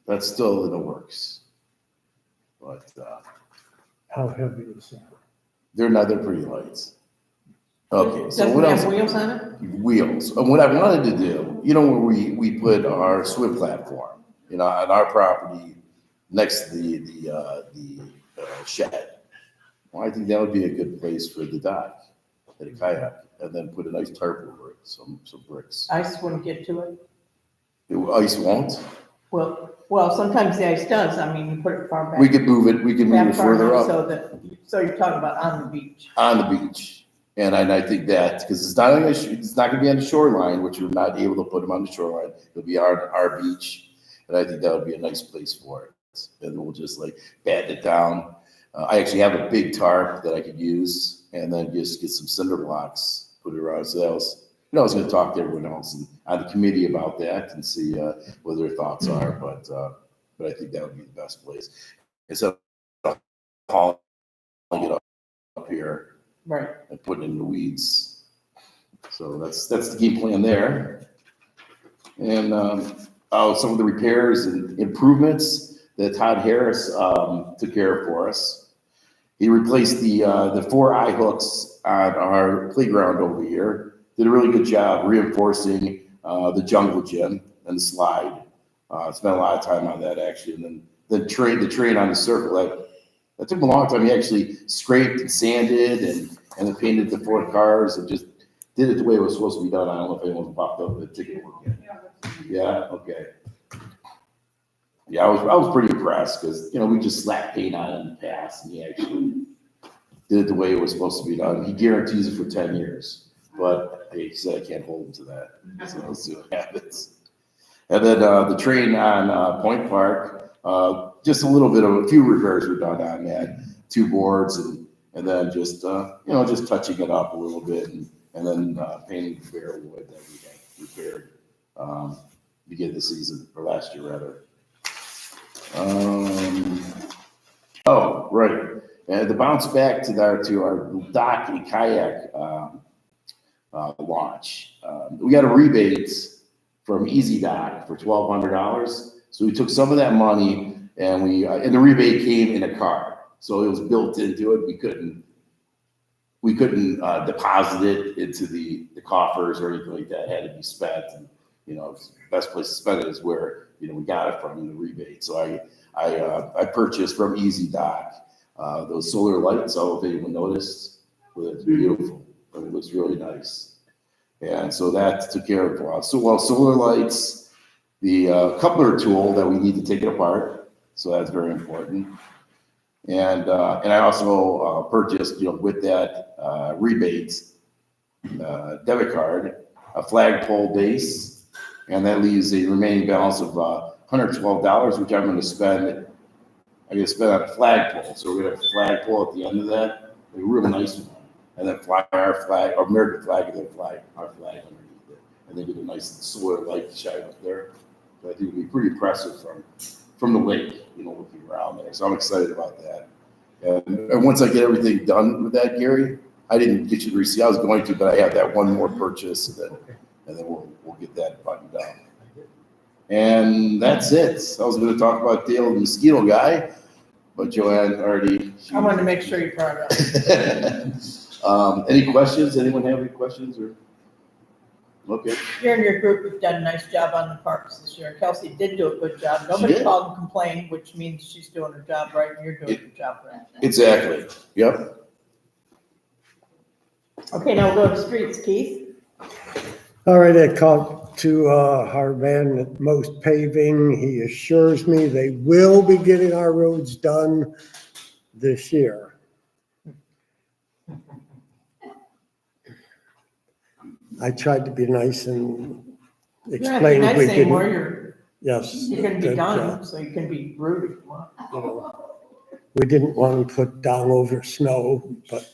That's still in the works. But How heavy is that? they're pretty light. Okay, so Doesn't what it else? have wheels on it? Wheels. And what I wanted to do, you know, where we put our swim platform, you know, on our property next to the shed. Well, I think that would be a good place for the dock, at a kayak, and then put a nice tarp over it, some bricks. Ice wouldn't get to it. Ice won't. Well, sometimes the ice does. I mean, you put it far back. We could move it back far further enough up So you're talking about on the beach. on the beach. And I think that, because it's not gonna be on the shoreline, which we're not able to put them on the shoreline. It'll be our beach. And I think that would be a nice place for it. And we'll just like batten it down. I actually have a big tarp that I could use, and then just get some cinder blocks, put it around. So that was, I was gonna talk to everyone else and on the committee about that and see what their thoughts are, but I think that would be the best place. Instead of hauling it up here Right. and putting it in the weeds. So that's the game plan there. And some of the repairs and improvements that Todd Harris took care of for us. He replaced the 4 eye hooks on our playground over here. Did a really good job reinforcing the jungle gym and the slide. Spent a lot of time on that actually. And then the train on the circle, that took him a long time. He actually scraped and sanded and then painted the 4 cars and just did it the way it was supposed to be done. I don't know if anyone popped up with a ticket work yet. Yeah, okay. Yeah, I was pretty impressed because, you know, we just slapped paint on it in the past and he actually did it the way it was supposed to be done. He guarantees it for 10 years, but he said I can't hold him to that. So we'll see what happens. And then the train on Point Park, just a few repairs were done on that, 2 boards and then just, just touching it up a little bit and then painting the bare wood that we had repaired beginning of the season, or last year rather. Oh, right. And the bounce back to our dock and kayak launch. We got a rebate from Easy Dock for $1,200. So we took some of that money and and the rebate came in a card. So it was built into it. We couldn't deposit it into the coffers or anything like that. It had to be spent. And, you know, the best place to spend it is where, you know, we got it from in the rebate. So I purchased from Easy Dock those solar lights. I don't know if anyone noticed. Well, it's beautiful. I mean, it was really nice. And so that took care of it. So solar lights, the coupler tool that we need to take it apart. So that's very important. And I also purchased, you know, with that rebate debit card, a flagpole base, and that leaves a remaining balance of $112, which I'm going to spend. I'm going to spend on a flagpole. So we're going to have a flagpole at the end of that, a real nice one, and then fly our flag, our American flag, and then fly our flag underneath it, and then get a nice solar light shine up there. So I think it'll be pretty impressive from the lake, you know, looking around there. So I'm excited about that. And once I get everything done with that, Gary, I didn't get you the receipt. I was going to, but I have that one more purchase, and then we'll get that buttoned down. And that's it. I was going to talk about Dale the mosquito guy, but Joanne already. I wanted to make sure you brought it up. Any questions? Anyone have any questions? Or okay. You and your group have done a nice job on the parks this year. Kelsey did do a good job. Nobody did. called and complained, which means she's doing her job right and you're doing your job right. Exactly. Yep. Okay, now we'll go to streets, Keith. All right, I talked to our man at Most Paving. He assures me they will be getting our roads done this year. I tried to be nice and You're not being explain nice we anymore. didn't. Yes. You can be that, done, so you can be rude if you want. you know, we didn't want to put down over snow, but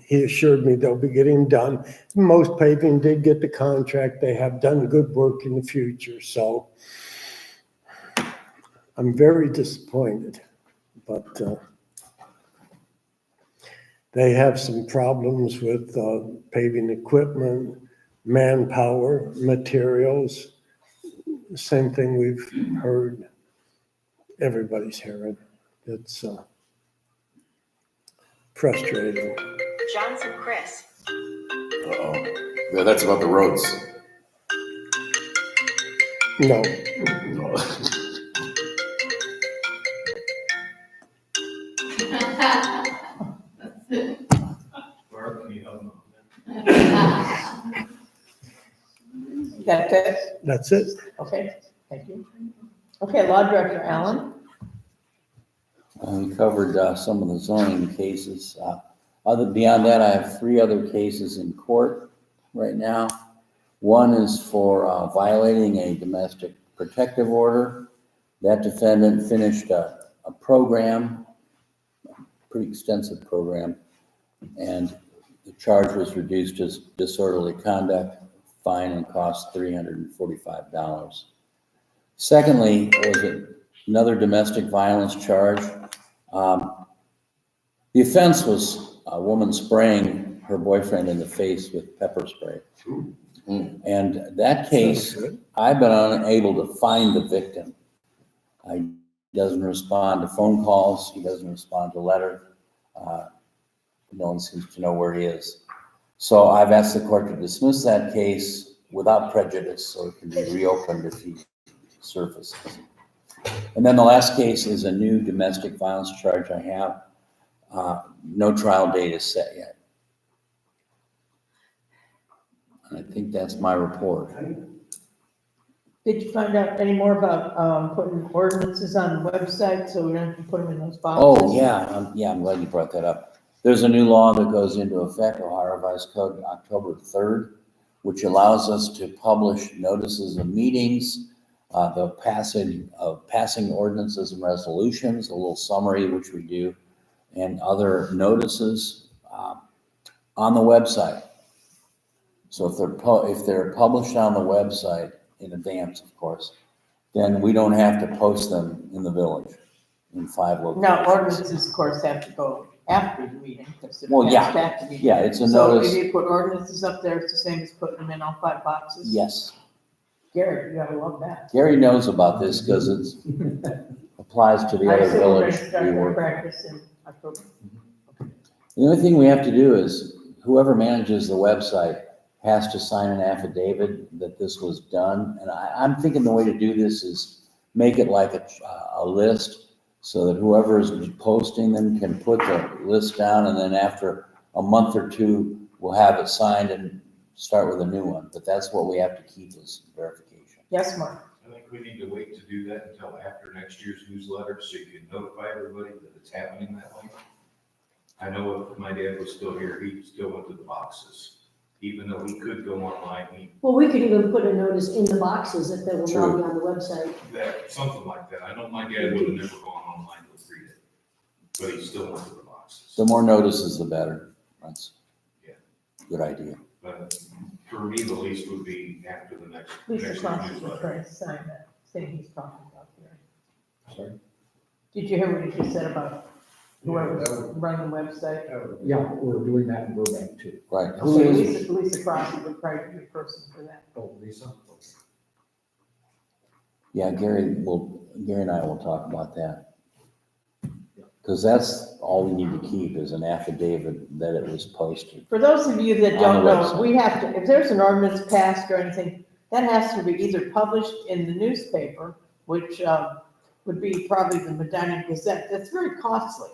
he assured me they'll be getting done. Most Paving did get the contract. They have done good work in the future, so I'm very disappointed, but they have some problems with paving equipment, manpower, materials. Same thing we've heard, everybody's hearing. It's frustrating. Johnson Chris. Uh-oh. Yeah, that's about the roads. No, Barb, can you help them? That's it? that's it. Okay, thank you. Okay, Law Director Allen? We covered some of the zoning cases. Beyond that, I have 3 other cases in court right now. One is for violating a domestic protective order. That defendant finished a program, pretty extensive program, and the charge was reduced as disorderly conduct, fine and cost $345. Secondly, was another domestic violence charge. The offense was a woman spraying her boyfriend in the face with pepper spray. And that case, I've been unable to find the victim. He doesn't respond to phone calls. He doesn't respond to letters. No one seems to know where he is. So I've asked the court to dismiss that case without prejudice so it can be reopened if he surfaces. And then the last case is a new domestic violence charge I have. No trial date is set yet. And I think that's my report. Did you find out any more about putting ordinances on the website so we don't have to put them in those boxes? Oh, yeah, I'm glad you brought that up. There's a new law that goes into effect, Ohio Revised Code, October 3rd, which allows us to publish notices of meetings, the passing ordinances and resolutions, a little summary, which we do, and other notices on the website. So if they're published on the website in advance, of course, then we don't have to post them in the village in 5 locations. Now, ordinances, of course, have to go after the meeting. Because they're Well, yeah. passed after the meeting. Yeah, it's a So notice. if you put ordinances up there, it's the same as putting them in all 5 boxes? Yes. Gary, you gotta love that. Gary knows about this because it applies to the I other assume we're gonna village start we that work. practice in October. The only thing we have to do is whoever manages the website has to sign an affidavit that this was done. And I'm thinking the way to do this is make it like a list so that whoever is posting them can put the list down, and then after a month or 2, we'll have it signed and start with a new one. But that's what we have to keep is verification. Yes, Mark? I think we need to wait to do that until after next year's newsletter, so you can notify everybody that it's happening that way. I know if my dad was still here, he still went to the boxes, even though he could go online, Well, we could even put a notice in the boxes if they will not be on the website. something like that. I know my dad would have never gone online to read it, but he still went to the boxes. The more notices, the better. That's Yeah. a good idea. But for me, the least would be after the next Lisa year's Cross is newsletter. trying to sign that thing he's talking about here. Sorry? Did you hear what he just said about whoever's running the website? Yeah, we're doing that in Burbank too. Right. So Who is, Lisa Cross would probably be the person for that. Oh, Lisa? yeah, Gary and I will talk about that. Because that's all we need to keep is an affidavit that it was posted. For those of you that On don't the know, website. we have to, if there's an ordinance passed or anything, that has to be either published in the newspaper, which would be probably the Medina Gazette. That's very costly,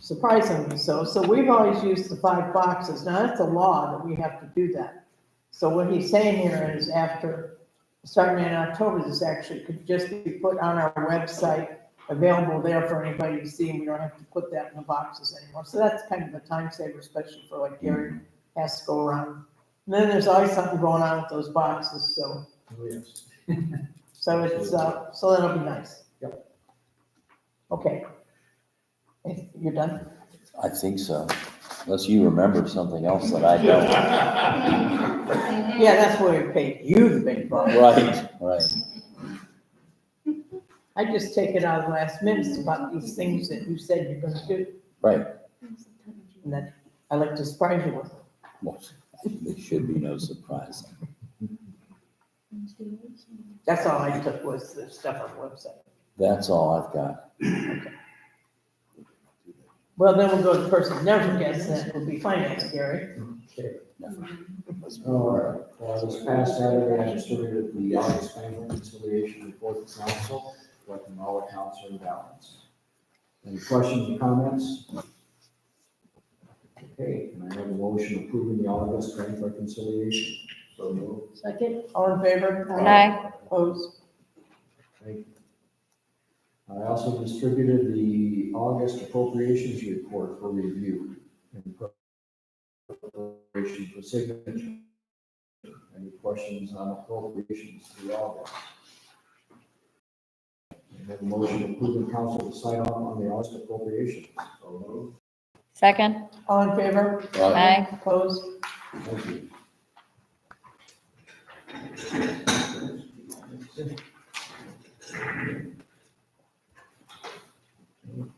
surprisingly so. So we've always used the 5 boxes. Now, that's a law that we have to do that. So what he's saying here is after, starting in October, this actually could just be put on our website, available there for anybody to see, and we don't have to put that in the boxes anymore. So that's kind of a time saver, especially for like Gary has to go around. And then there's always something going on with those boxes, so, Oh, yes. so it's, so that'll be nice. Yep. Okay. You're done? I think so. Unless you remember something else that I don't. Yeah, that's why we paid you the big bucks. Right. I just take it out of the last minutes about these things that you said you're gonna do, Right. and that I like to surprise you with. Well, it should be no surprise. That's all I took was the stuff on the website. That's all I've got. Well, then we'll go to the person who never gets, and it will be finance, Gary. Okay. All right, this past Saturday, I distributed the August annual reconciliation report to council, collecting all accounts are in balance. Any questions or comments? Okay, can I have a motion approving the August bank reconciliation? So moved. Second? All in favor? Aye. Opposed? Thank you. I also distributed the August appropriations report for review and preparation for signature. Any questions on appropriations for August? I have a motion approving council to sign off on the August appropriations. So moved. Second? All in favor? Aye. Opposed? Thank you.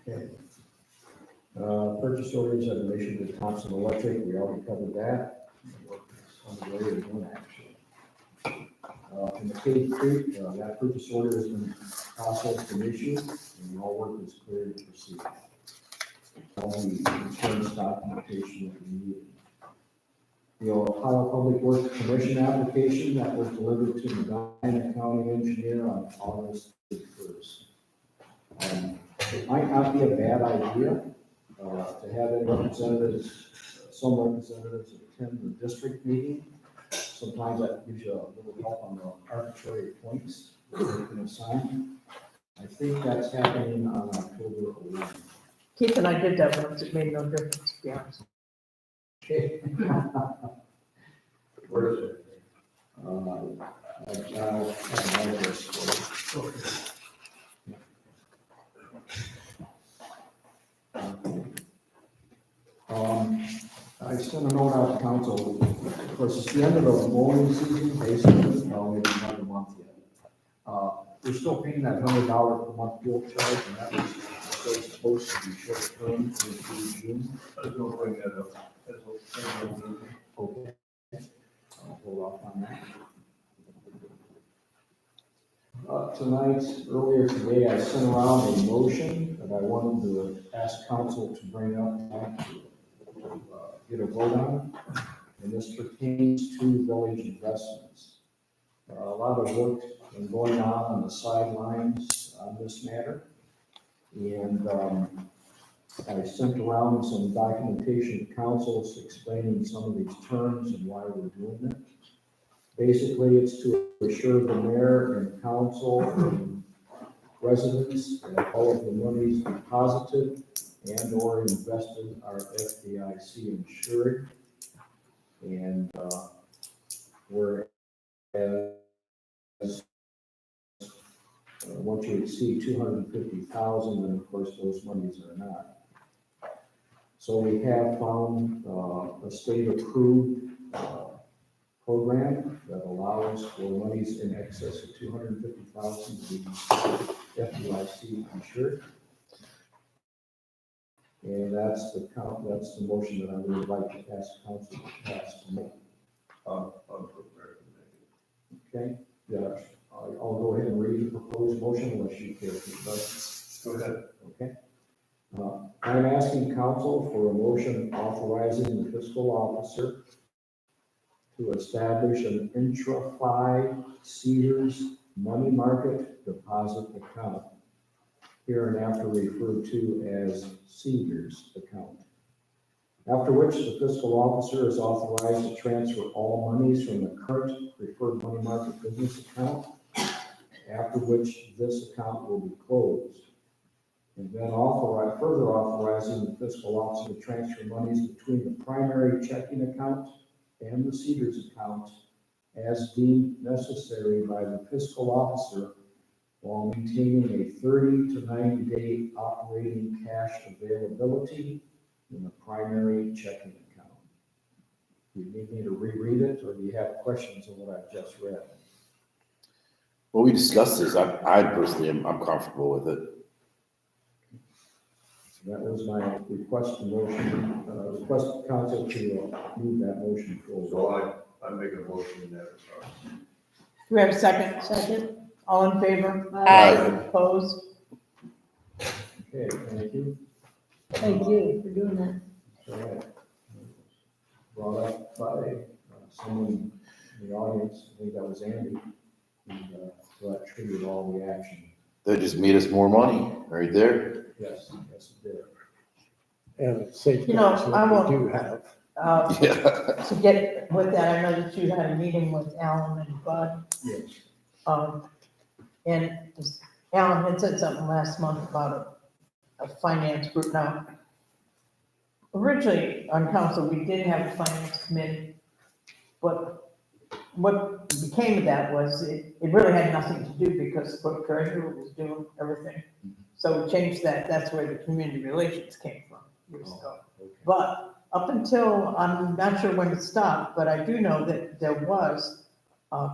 Okay. Purchase orders have been issued to Thompson Electric, we already covered that. On the way to one action. In the Cave Creek, that purchase order has been processed and issued, and all work is clear to proceed. All the insurance documentation that we need. The Ohio Public Works Commission application that was delivered to Medina County Engineer on August 1st. It might not be a bad idea to have any representatives, some representatives attend the district meeting. Sometimes that gives you a little help on the arbitrary points that you can assign. I think that's happening on October 11th. Keith and I did that once, it made no difference, to be honest. Okay. Where is it? I'll have an address for it. I sent a note out to council, of course, it's the end of the mowing season, basically, well, maybe not a month yet. We're still paying that $100 per month fuel charge, and that was still supposed to be short term through June. I was gonna bring that up. Okay. I'll hold off on that. Tonight, earlier today, I sent around a motion that I wanted to ask council to bring up to get a vote on, and this pertains to village investments. A lot of work been going on the sidelines on this matter, and I sent around some documentation to councils explaining some of these terms and why we're doing it. Basically, it's to assure the mayor and council and residents that all of the monies deposited and or invested are FDIC insured. And once you exceed 250,000, then of course those monies are not. So we have found a state-approved program that allows for monies in excess of 250,000 to be FDIC insured. And that's the motion that I would like to ask council to pass tonight. Okay, yeah, I'll go ahead and read the proposed motion unless you care to. Go ahead. Okay. I'm asking council for a motion authorizing the fiscal officer to establish an intra-fi Cedars money market deposit account, hereinafter referred to as Cedars account. After which the fiscal officer is authorized to transfer all monies from the current preferred money market business account, after which this account will be closed. And then further authorizing the fiscal officer to transfer monies between the primary checking account and the Cedars account as deemed necessary by the fiscal officer while maintaining a 30 to 90 day operating cash availability in the primary checking account. Do you need me to reread it, or do you have questions on what I've just read? Well, we discussed this. I personally I'm comfortable with it. So that was my request to motion, request to council to move that motion forward. So I make a motion in that regard. Do we have a second? Second? All in favor? Aye. Opposed? Okay, thank you. Thank you for doing that. All right. Brought up by someone in the audience, I think that was Andy, who that triggered all the action. That just made us more money, right there. Yes, yes, it did. And safeguards You know, I what won't- we do have. Yeah. To get with that, I know that you had a meeting with Alan and Bud. Yes. And Alan had said something last month about a finance group. Now, originally on council, we did have a finance committee, but what became of that was it really had nothing to do because the treasurer was doing everything. So we changed that. That's where the community relations came from years ago. Okay. But up until, I'm not sure when it stopped, but I do know that there was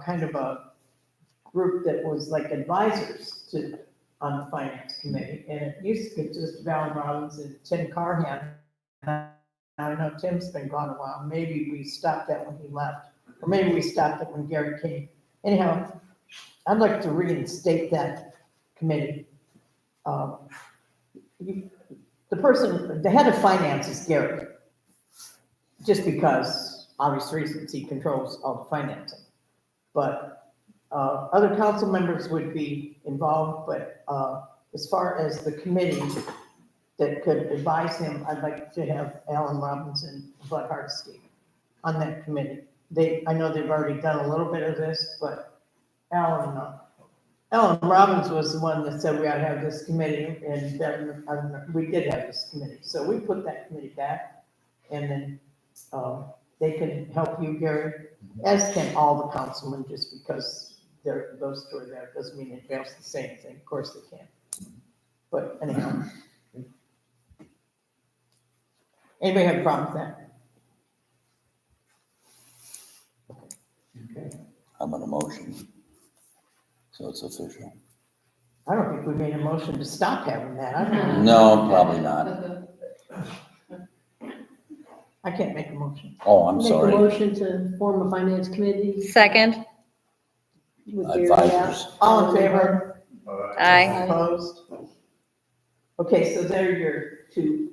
kind of a group that was like advisors to, on the finance committee. And it used to consist of Alan Robbins and Tim Carhan. I know Tim's been gone a while. Maybe we stopped that when he left, or maybe we stopped it when Gary came. Anyhow, I'd like to reinstate that committee. The head of finance is Gary. Just because, obvious reasons, he controls all the financing. But other council members would be involved, but as far as the committee that could advise him, I'd like to have Alan Robbins and Bud Hartstein on that committee. I know they've already done a little bit of this, but Alan Robbins was the one that said we ought to have this committee, and then we did have this committee. So we put that committee back, and then they can help you, Gary, as can all the councilmen, just because those two are there, doesn't mean anybody else can say anything, of course they can. But anyhow. Anybody have a problem with that? Okay. I'm on a motion. So it's official. I don't think we made a motion to stop having that, I don't know. No, probably not. I can't make a motion. Oh, I'm Make a sorry. motion to form a finance committee Second, with Gary Advisors. out. All in favor? aye. Opposed? Okay, so they're your two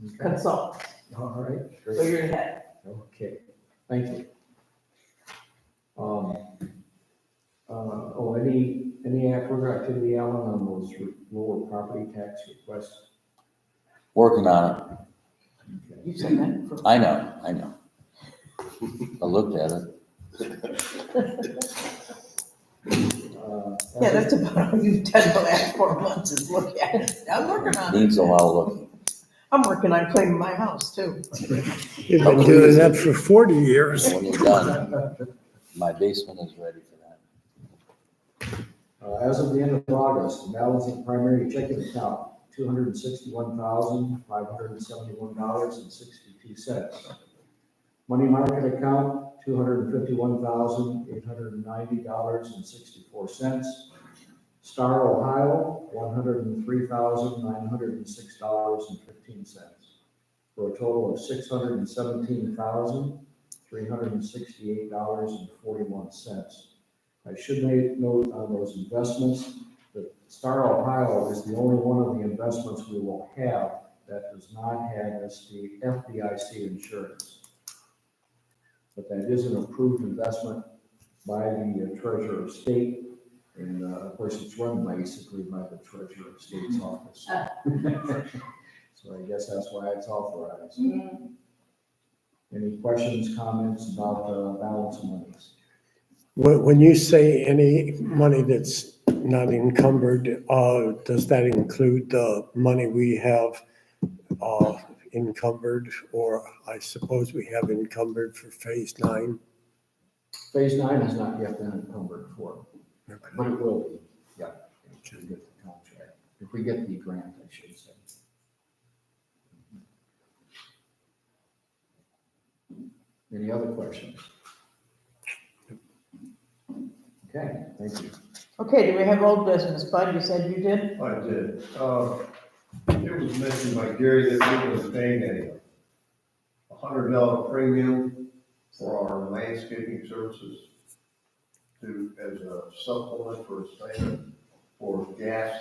Okay. consultants, All right, so great. you're ahead. Okay, thank you. Any further activity, Alan, on those lower property tax requests? Working on it. Okay. You said that for. I know. I looked at it. Yeah, that's about all you've done the last 4 months is look at it. I'm working on it. Needs a lot of looking. I'm working on cleaning my house too. You've been doing that for 40 years. When you're done, my basement is ready for that. As of the end of August, the balance of primary checking account, $261,571.62. Money market account, $251,890.64. Star Ohio, $103,906.15, for a total of $617,368.41. I should make note on those investments that Star Ohio is the only one of the investments we will have that does not have FDIC insurance. But that is an approved investment by the Treasurer of State. And of course, it's run basically by the Treasurer of State's office. So I guess that's why it's authorized. Any questions, comments about balance of monies? When you say any money that's not encumbered, does that include the money we have encumbered, or I suppose we have encumbered for phase 9? Phase 9 has not yet been encumbered for, but it will be, yeah, if we get the contract, if we get the grant, I should say. Any other questions? Okay, thank you. Okay, do we have old business, Bud? You said you did? I did. It was mentioned by Gary that we was paying a $100 premium for our landscaping services as a supplement for his payment for gas,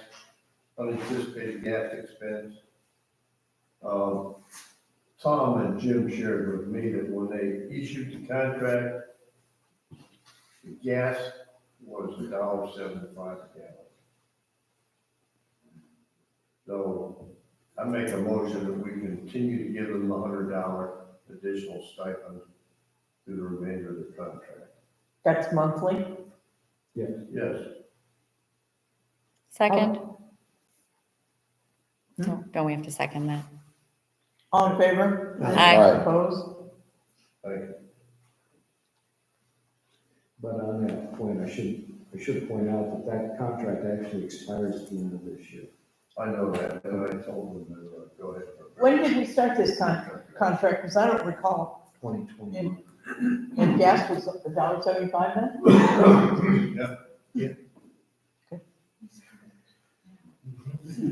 unanticipated gas expense. Tom and Jim shared with me that when they issued the contract, the gas was $1.75 a gallon. So I make a motion that we continue to give them the $100 additional stipend through the remainder of the contract. That's monthly? Yes. Yes. Second? No, don't we have to second that? All in favor? Aye. Opposed? But on that point, I should point out that that contract actually expires at the end of this year. I know that, and I told them to go ahead. When did we start this contract? Because I don't recall. 2021. And gas was $1.75 then? Yeah.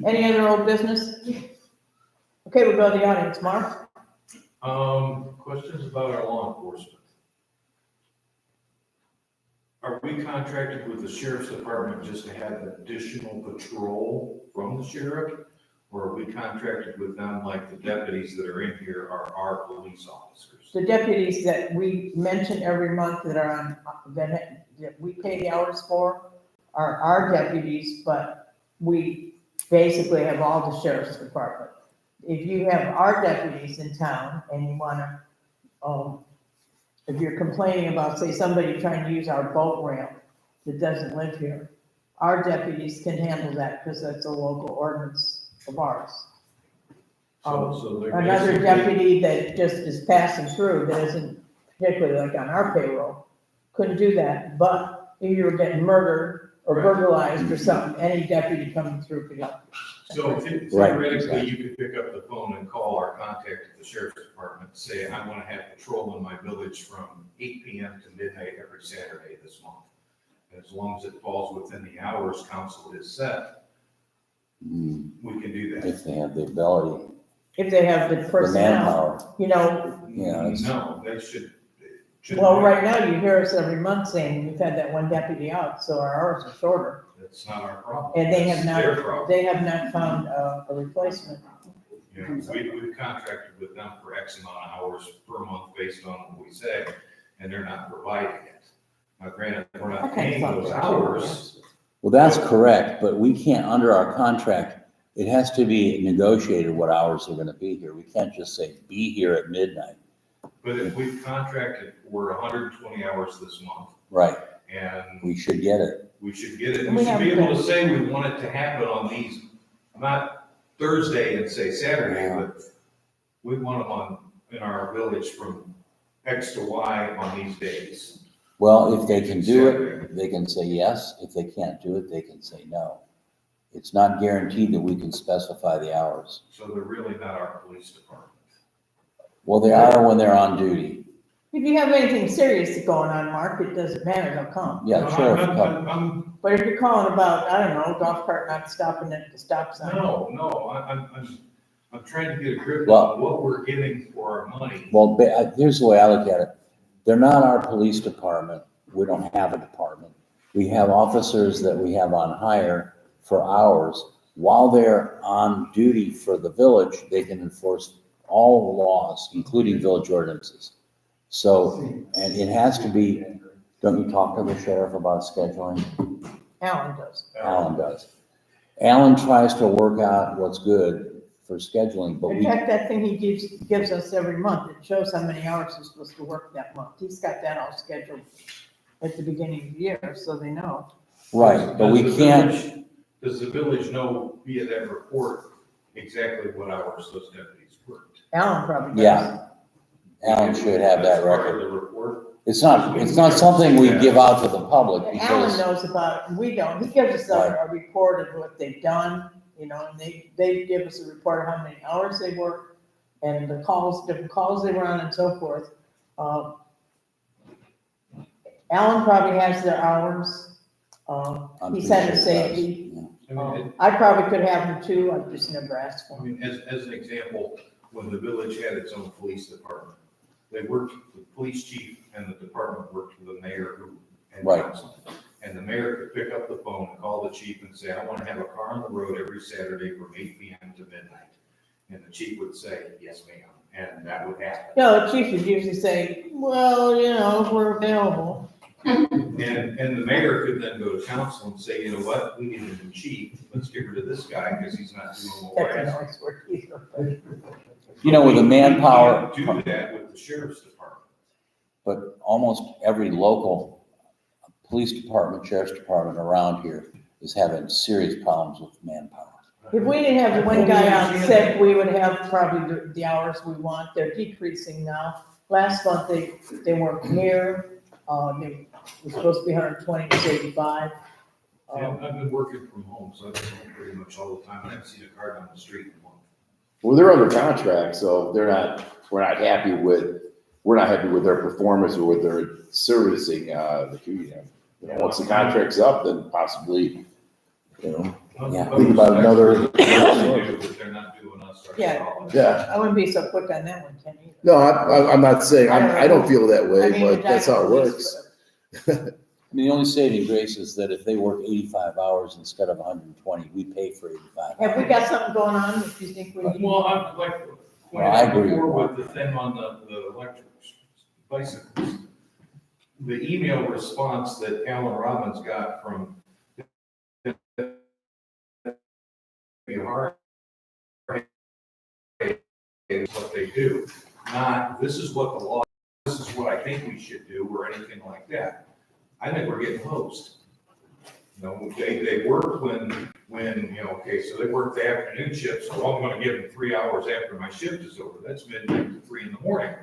Any other old business? Okay, we'll go to the audience. Mark? Questions about our law enforcement? Are we contracted with the sheriff's department just to have additional patrol from the sheriff? Or are we contracted with them like the deputies that are in here are our police officers? The deputies that we mention every month that are on, that we pay the hours for are our deputies, but we basically have all the sheriff's department. If you have our deputies in town and you wanna, if you're complaining about, say, somebody trying to use our boat ramp that doesn't live here, our deputies can handle that because that's a local ordinance of ours. So they're Another basically- deputy that just is passing through, that isn't particularly like on our payroll, couldn't do that, but if you were getting murdered or burglarized or something, any deputy coming through could help. So theoretically, you could pick up the phone and call our contact at the sheriff's department, say, I want to have patrol in my village from 8 PM to midnight every Saturday this month. And as long as it falls within the hours council has set, we can do that. If they have the ability, If they have the the personnel, manpower, you know, yeah, it's, No, they should. well, right now you hear us every month saying we've had that one deputy out, so our hours are shorter. That's not our problem. And they have That's their not, problem. they have not found a replacement. You know, we've contracted with them for X amount of hours per month based on what we say, and they're not providing it. Now granted, we're not Okay, paying fine. those hours. well, that's correct, but we can't, under our contract, it has to be negotiated what hours they're gonna be here. We can't just say, be here at midnight. But if we've contracted for 120 hours this month, Right, and we should get it. we should get it, We we should be have able to been. say we want it to happen on these, not Thursday and say Saturday, but we want them on, in our village from X to Y on these days. Well, if they can do it, they can say yes. If they can't do it, they can say no. It's not guaranteed that we can specify the hours. So they're really not our police department. Well, they are when they're on duty. If you have anything serious going on, Mark, it doesn't matter, they'll come. Yeah, sure. I'm But if you're calling about, I don't know, golf cart not stopping at the stop sign. I'm trying to get a grip Well- on what we're getting for our money. Well, here's the way I look at it. They're not our police department. We don't have a department. We have officers that we have on hire for hours. While they're on duty for the village, they can enforce all laws, including village ordinances. So, and it has to be, don't you talk to the sheriff about scheduling? Alan does. Alan does. Alan tries to work out what's good for scheduling, but In we, fact, that thing he gives us every month, it shows how many hours he's supposed to work that month. He's got that all scheduled at the beginning of the year, so they know. right, but we Does the can't, village- Does the village know via that report exactly what hours those deputies worked? Alan probably does. yeah. Alan should have that That's part record. of the report. It's not something we give out to the public Alan because, knows about it, we don't. He gives us a report of what they've done, you know, and they give us a report of how many hours they work and the calls, different calls they were on and so forth. Alan probably has their hours. I'm He's pretty had a sure it safety. does, I mean, I probably could have them too, I've just never asked for I them. mean, as an example, when the village had its own police department, they worked, the police chief and the department worked with the mayor and Right. council. And the mayor could pick up the phone and call the chief and say, I want to have a car on the road every Saturday from 8 PM to midnight. And the chief would say, yes, ma'am, and that would happen. No, the chief would usually say, well, you know, we're available. And the mayor could then go to council and say, you know what, we need a new chief, let's get rid of this guy because he's not doing what we're That asking. can always work either. You know, with the manpower. We can't do that with the sheriff's department. But almost every local police department, sheriff's department around here is having serious problems with manpower. If we didn't have the one guy out sick, we would have probably the hours we want. They're decreasing now. Last month, they weren't here. They were supposed to be 120 to 85. Yeah, I've been working from home, so I've been home pretty much all the time. I haven't seen a car down the street in a month. Well, they're under contract, so we're not happy with their performance or with their servicing, the community. You know, once the contract's up, then possibly, you know, Yeah. think about another. But they're not doing us. our Yeah. job. Yeah. I wouldn't be so quick on that one, Kenny. No, I'm not saying, I don't feel that I way, mean, but that's how it police, works. I mean, the only saving grace is that if they work 85 hours instead of 120, we pay for 85. Have we got something going on that you think we need? Well, I'm like, Well, I agree with before Mark. with the thing on the electric bicycles. The email response that Alan Robbins got from is what they do, not this is what the law, this is what I think we should do, or anything like that. I think we're getting hosed. You know, they work when, you know, okay, so they work the afternoon shift, so I'm gonna give them 3 hours after my shift is over. That's midnight to 3 in the morning.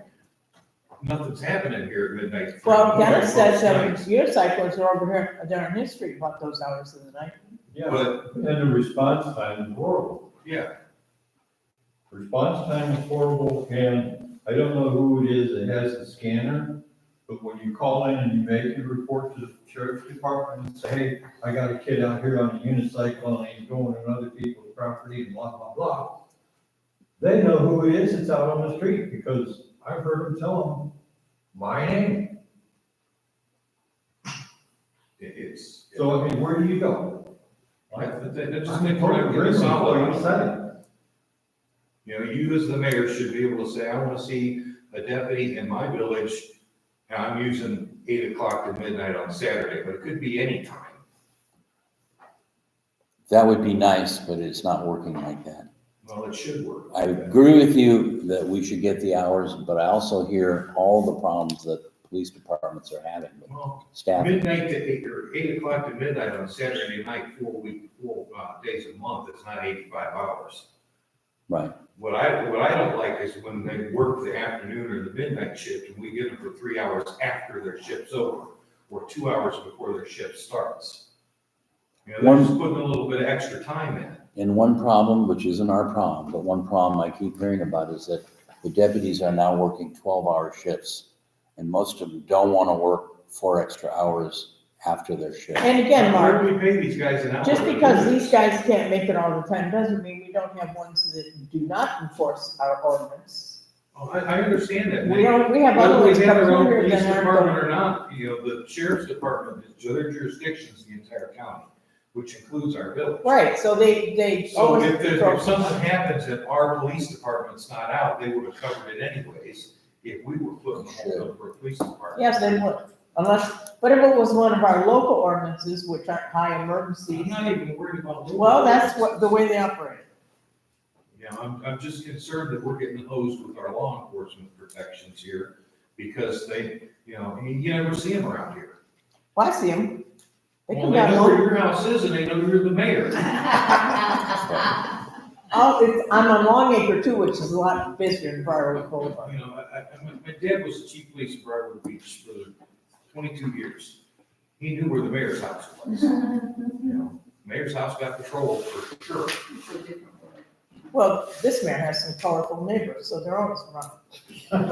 Nothing's happening here at midnight to 3 in the Well, morning. Dennis says Most that your cyclists are over here, down this street about those hours of the night. Yeah, But- and the response time is horrible. Yeah, Response time is horrible, and I don't know who it is that has the scanner, but when you call in and you make your report to the sheriff's department and say, hey, I got a kid out here on a unicycle and he's going on other people's property and blah, blah, blah. They know who it is that's out on the street, because I've heard them tell them, my name. it's. So, I mean, where do you go? They're just I'm trying to get us all totally out. excited. You know, you as the mayor should be able to say, I want to see a deputy in my village, and I'm using 8 o'clock to midnight on Saturday, but it could be any time. That would be nice, but it's not working like that. Well, it should work. I agree with you that we should get the hours, but I also hear all the problems that police departments are having with Well, staffing. midnight to 8, or 8 o'clock to midnight on Saturday night, 4 days a month, it's not 85 hours. Right. What I don't like is when they work the afternoon or the midnight shift, and we get them for 3 hours after their shift's over, or 2 hours before their shift starts. You know, they're just putting a little bit of extra time in. And one problem, which isn't our problem, but one problem I keep hearing about is that the deputies are now working 12-hour shifts. And most of them don't want to work 4 extra hours after their shift. And again, Where Mark, do we pay these guys an hour? just because these guys can't make it all the time doesn't mean we don't have ones that do not enforce our ordinance. Oh, I understand that. We have Whether other ones we have their own here police than our. department or not, you know, the sheriff's department is their jurisdiction's the entire county, which includes our village. Right, so they So always. if something happens and our police department's not out, they would have covered it anyways, if we were putting the whole bill for a police department. Yes, they would, unless, but if it was one of our local ordinances, which aren't high emergencies, I'm not even worried about. well, that's what, the way they operate. You know, I'm just concerned that we're getting hosed with our law enforcement protections here, because they, you know, you never see them around here. Well, I see them. They Well, come they down. know where your house is and they know you're the mayor. Oh, I'm on Long Acre too, which is a lot busier than Briarwood Boulevard. You know, my dad was the chief police of Briarwood Beach for 22 years. He knew where the mayor's house was. You know, mayor's house got patrolled for sure. Well, this mayor has some colorful neighbors, so they're always running. But,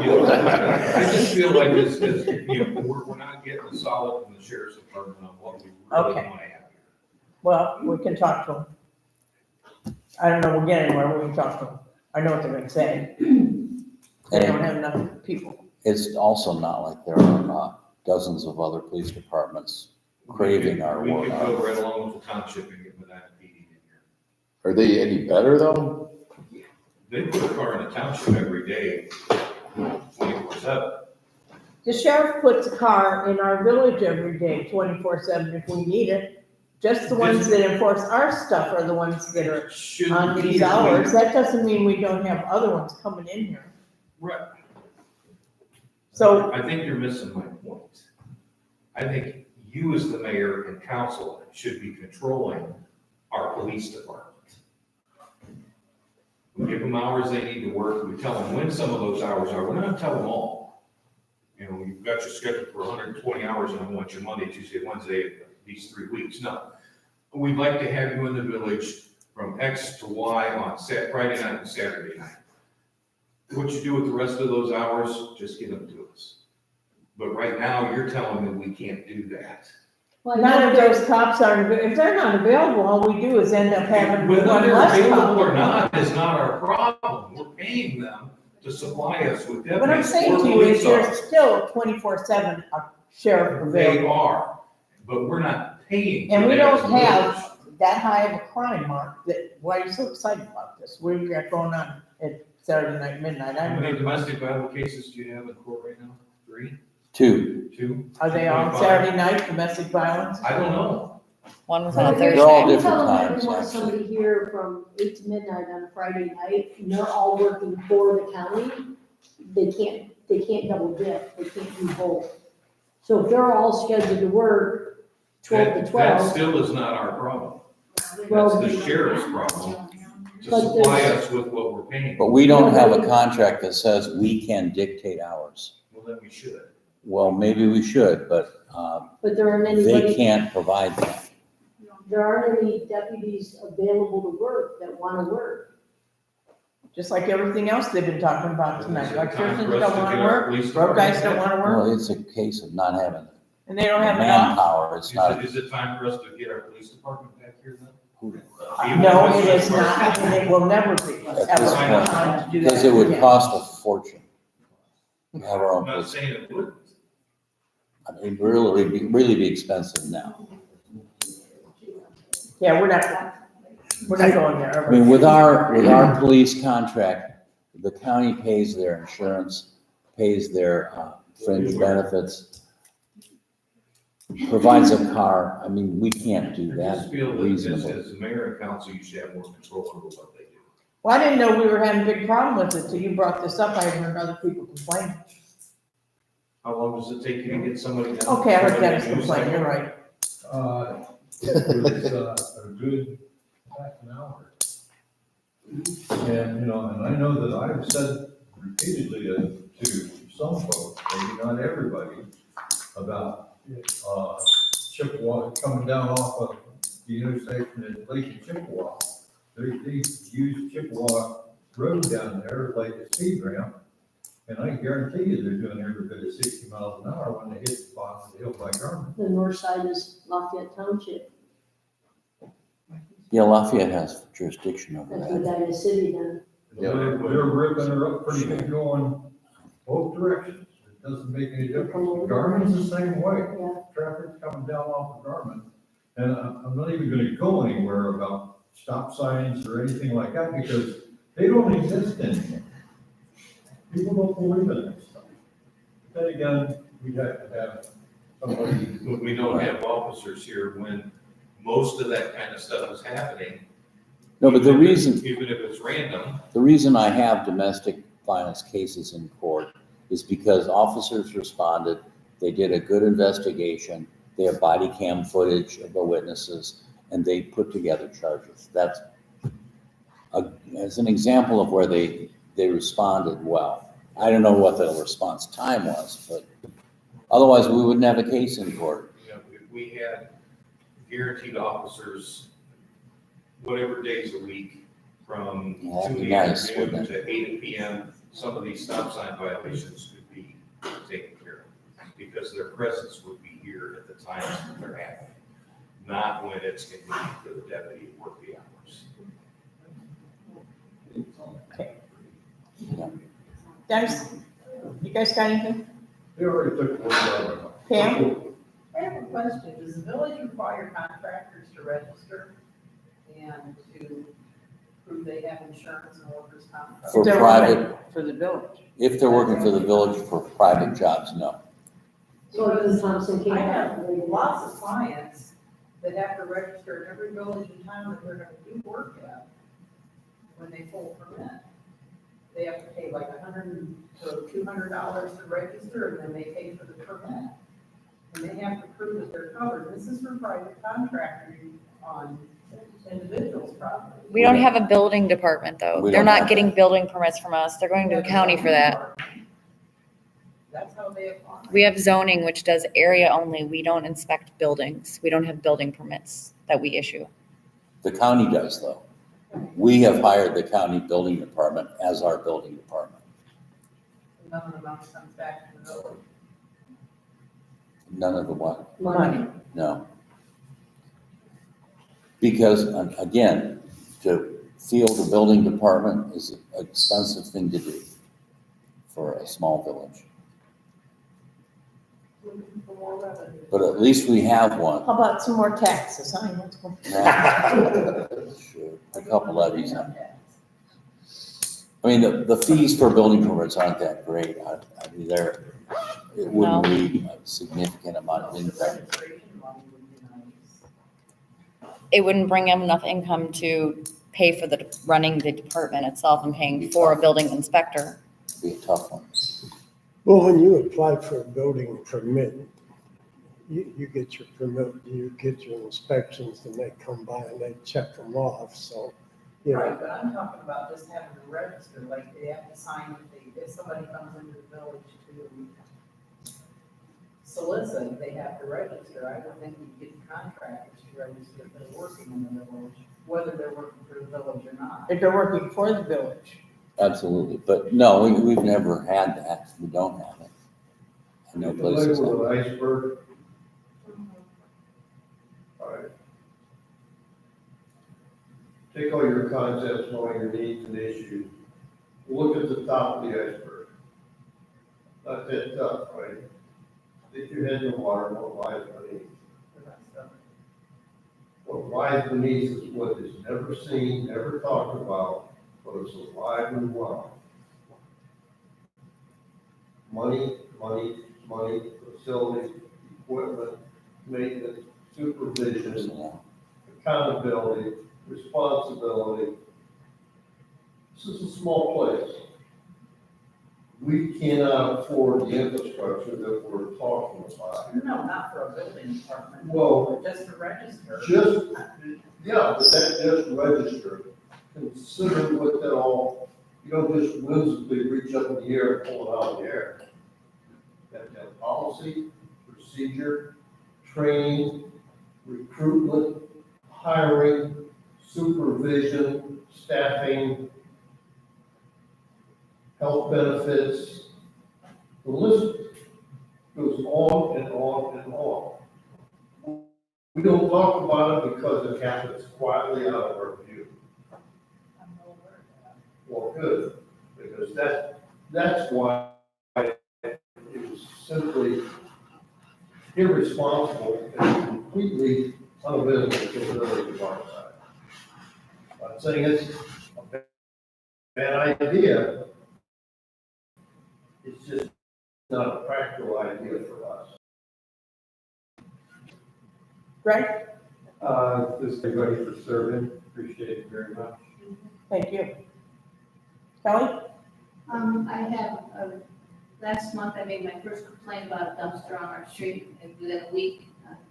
you know, I just feel like this, you know, we're not getting a solid from the sheriff's department on what we really Okay. want to have here. Well, we can talk to them. I don't know, we'll get anywhere, we can talk to them. I know what they're gonna say. They don't have enough people. It's also not like there are dozens of other police departments craving our We work. could go right along with the township and get Medina PD in here. Are they any better though? They put a car in the township every day, 24/7. The sheriff puts a car in our village every day, 24/7 if we need it. Just the ones that enforce our stuff are the ones that are Shouldn't on be these that way. hours. That doesn't mean we don't have other ones coming in here. Right. So, I think you're missing my point. I think you as the mayor and council should be controlling our police department. We give them hours they need to work, we tell them when some of those hours are, we're not gonna tell them all. You know, you've got your schedule for 120 hours and I want your Monday, Tuesday, Wednesday, these 3 weeks, no. We'd like to have you in the village from X to Y on Friday night and Saturday night. What you do with the rest of those hours, just give them to us. But right now, you're telling me we can't do that. Well, none of those cops are, if they're not available, all we do is end up having one Whether they're less available or cop. not is not our problem. We're paying them to supply us with deputies. What I'm saying to you is there's still 24/7 a sheriff They available. are, but we're not paying. And for we that as don't a have village. that high of a crime, Mark, that, why are you so excited about this? What do you got going on at Saturday night, midnight? I How many don't know. domestic violence cases do you have in court right now? 3? 2. 2? Are they on 25? Saturday night, domestic violence? I don't know. One was on a They're all Thursday. different Tell them that times, we want actually. somebody here from 8 to midnight on a Friday night, and they're all working for the county. They can't double dip, they can't do both. So if they're all scheduled to work 12 to That 12. still is not our problem. Well, That's the sheriff's problem, to But supply there's- us with what we're paying. But we don't have a contract that says we can dictate hours. Well, then we should. Well, maybe we should, but But there aren't they anybody, can't provide that. there aren't any deputies available to work that wanna work. Just like everything else they've been talking about tonight. Is it time Electricians for us don't to wanna get our work, police road guys don't department wanna Well, work, it's a case of not having and they don't have enough. manpower. It's not. Is it time for us to get our police department back here then? No, it is not, and it will never be, At this ever point, time to do that. Because it would again. cost a fortune to have our I'm own not police. saying it wouldn't. I mean, it'd really be expensive now. Yeah, we're not going there I ever. mean, with our police contract, the county pays their insurance, pays their fringe benefits, provides a car. I mean, we can't do I that just feel that reasonably. as mayor and council, you should have more control over what they do. Well, I didn't know we were having a big problem with it till you brought this up. I heard other people complain. How long does it take you to get somebody down? Okay, I heard somebody Dennis to do complain, something? you're right. It was a good half an hour. And, and I know that I've said repeatedly to some folks, maybe not everybody, about, Chippewa, coming down off of the intersection at Lake Chippewa. They use Chippewa Road down there like a speed ramp. And I guarantee you they're doing every bit of 60 miles an hour when they hit the bottom of the hill by Garmin. The north side is Lafayette Township, Yeah, Lafayette has jurisdiction over that's that. Medina City then. They're ripping her up pretty good going both directions. It doesn't make any difference. Garmin's the same way. Yeah. Traffic's coming down off of Garmin. And I'm not even gonna go anywhere about stop signs or anything like that because they don't exist anymore. People don't believe in that stuff. But then again, we'd have to have somebody. But we don't have officers here when most of that kind of stuff is happening. No, but the reason, Even if it's random, the reason I have domestic violence cases in court is because officers responded, they did a good investigation, they have body cam footage of the witnesses, and they put together charges. That's as an example of where they responded well. I don't know what the response time was, but otherwise we wouldn't have a case in court. if we had guaranteed officers, whatever days a week, from Yeah, that'd 2 be in the nice, afternoon wouldn't to 8 PM, some of these stop sign violations could be taken care of. Because their presence would be here at the times that they're happening, not when it's convenient for the deputy to work the hours. Dennis, you guys got anything? They already took one down. Pam? I have a question. Does the village require contractors to register and to prove they have insurance and workers' comp. For They're private- working For the village. If they're working for the village for private jobs, no. So then Thompson came I back. have lots of clients that have to register in every village in town that they're gonna do work at. When they pull a permit, they have to pay like $200 to register, and then they pay for the permit. And they have to prove that they're covered. This is for private contracting on individuals' property. We don't have a building department, though. We They're don't not have getting that. building permits from us. They're going to the county for that. That's how they apply. We have zoning, which does area only. We don't inspect buildings. We don't have building permits that we issue. The county does though. We have hired the county building department as our building department. None of the money comes back to the village. None of the what? Money. No. Because again, to field a building department is an expensive thing to do for a small village. Looking for more revenue. But at least we have one. How about some more taxes, huh? Let's go. Sure, a couple levies. I mean, the fees for building permits aren't that great. I mean, it wouldn't No. be a significant amount of income. Registration money would be nice. It wouldn't bring them enough income to pay for running the department itself and paying for a building inspector. Be a tough one. Well, when you apply for a building permit, you get your permit, you get your inspections, and they come by and they check them off, so, you know. Right, but I'm talking about just having to register, like they have to sign if somebody comes into the village to solicit, they have to register. I don't think you get contractors to register if they're working in the village, whether they're working for the village or not. If they're working for the village. Absolutely, but no, we've never had that. We don't have it. I know places Familiar that. with an iceberg? All right. Take all your concepts, all your needs and issues. Look at the top of the iceberg. Not that tough, right? Stick your head in the water, what lies beneath. What lies beneath is what is never seen, never talked about, but it's alive and well. Money, money, money, facilities, equipment, maintenance, supervision, accountability, responsibility. This is a small place. We cannot afford the infrastructure that we're talking about. No, not for a building department. Well, Just to register. Yeah, but that just registered. Consider what that all, you don't just whimsically reach up in the air and pull it out of the air. That policy, procedure, training, recruitment, hiring, supervision, staffing, health benefits. The list goes on and on and on. We don't talk about it because it happens quietly out of our view. Well, good, because that's why it was simply irresponsible and completely unavailable to the village of our side. I'm not saying it's a bad idea. It's just not a practical idea for us. Greg? Just everybody for serving, appreciate it very much. Thank you. Kelly? I have, last month I made my first complaint about a dumpster on our street, and within a week,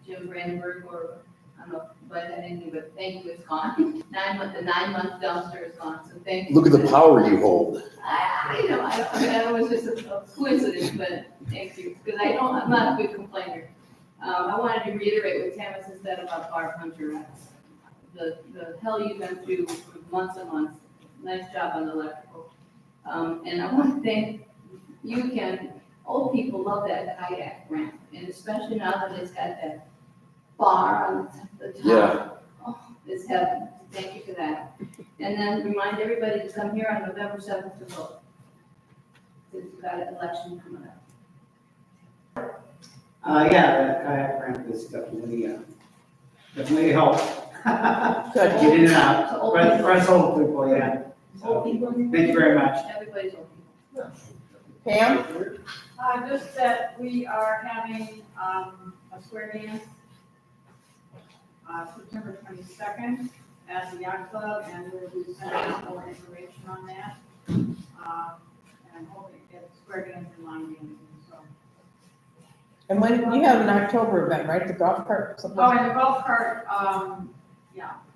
Jim Brandenburg, or, I don't know, but I didn't do it, thank you, it's gone. The 9-month dumpster is gone, so thank you. Look at the power you hold. I know, I mean, that was just a coincidence, but thank you, because I'm not a good complainer. I wanted to reiterate what Thomas has said about Barb Hunter. The hell you've been through for months and months. Nice job on the electrical. And I want to thank you, Ken. Old people love that kayak ramp, and especially now that it's got that bar on the top. Yeah. Oh, it's heaven. Thank you for that. And then remind everybody to come here on November 7th to vote. Since we've got an election coming up. Yeah, that kayak ramp is definitely helped Good. Get in and out, press old people, yeah. So, thank you very much. Everybody's open. Pam? Just that we are having, a square dance, September 22nd at the yacht club, and we'll be sending out more information on that. And hoping to get square dance and line dancing, so. And when, you have an October event, right, the golf cart? something? Oh, and the golf cart,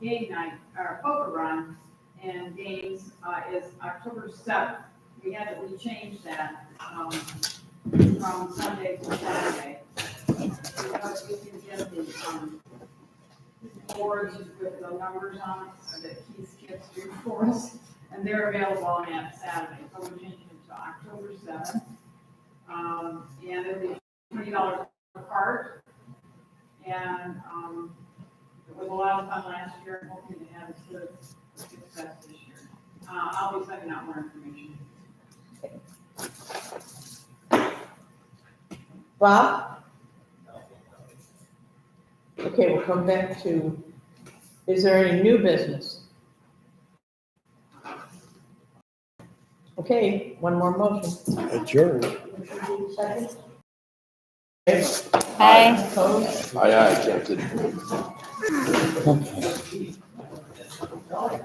game night, or poker run and games, is October 7th. We changed that, from Sunday to Saturday. Because we can get the, boards with the numbers on it, that Keith's kids do for us, and they're available on that Saturday, so we changed it to October 7th. And it'll be $20 a cart, and, it was a lot of fun last year, and hoping to have as good success this year. I'll be sending out more information. Bob? Okay, we'll come back to, is there any new business? Okay, one more motion. Adjourn. Second? Hi. Opposed? Aye, Captain. Okay.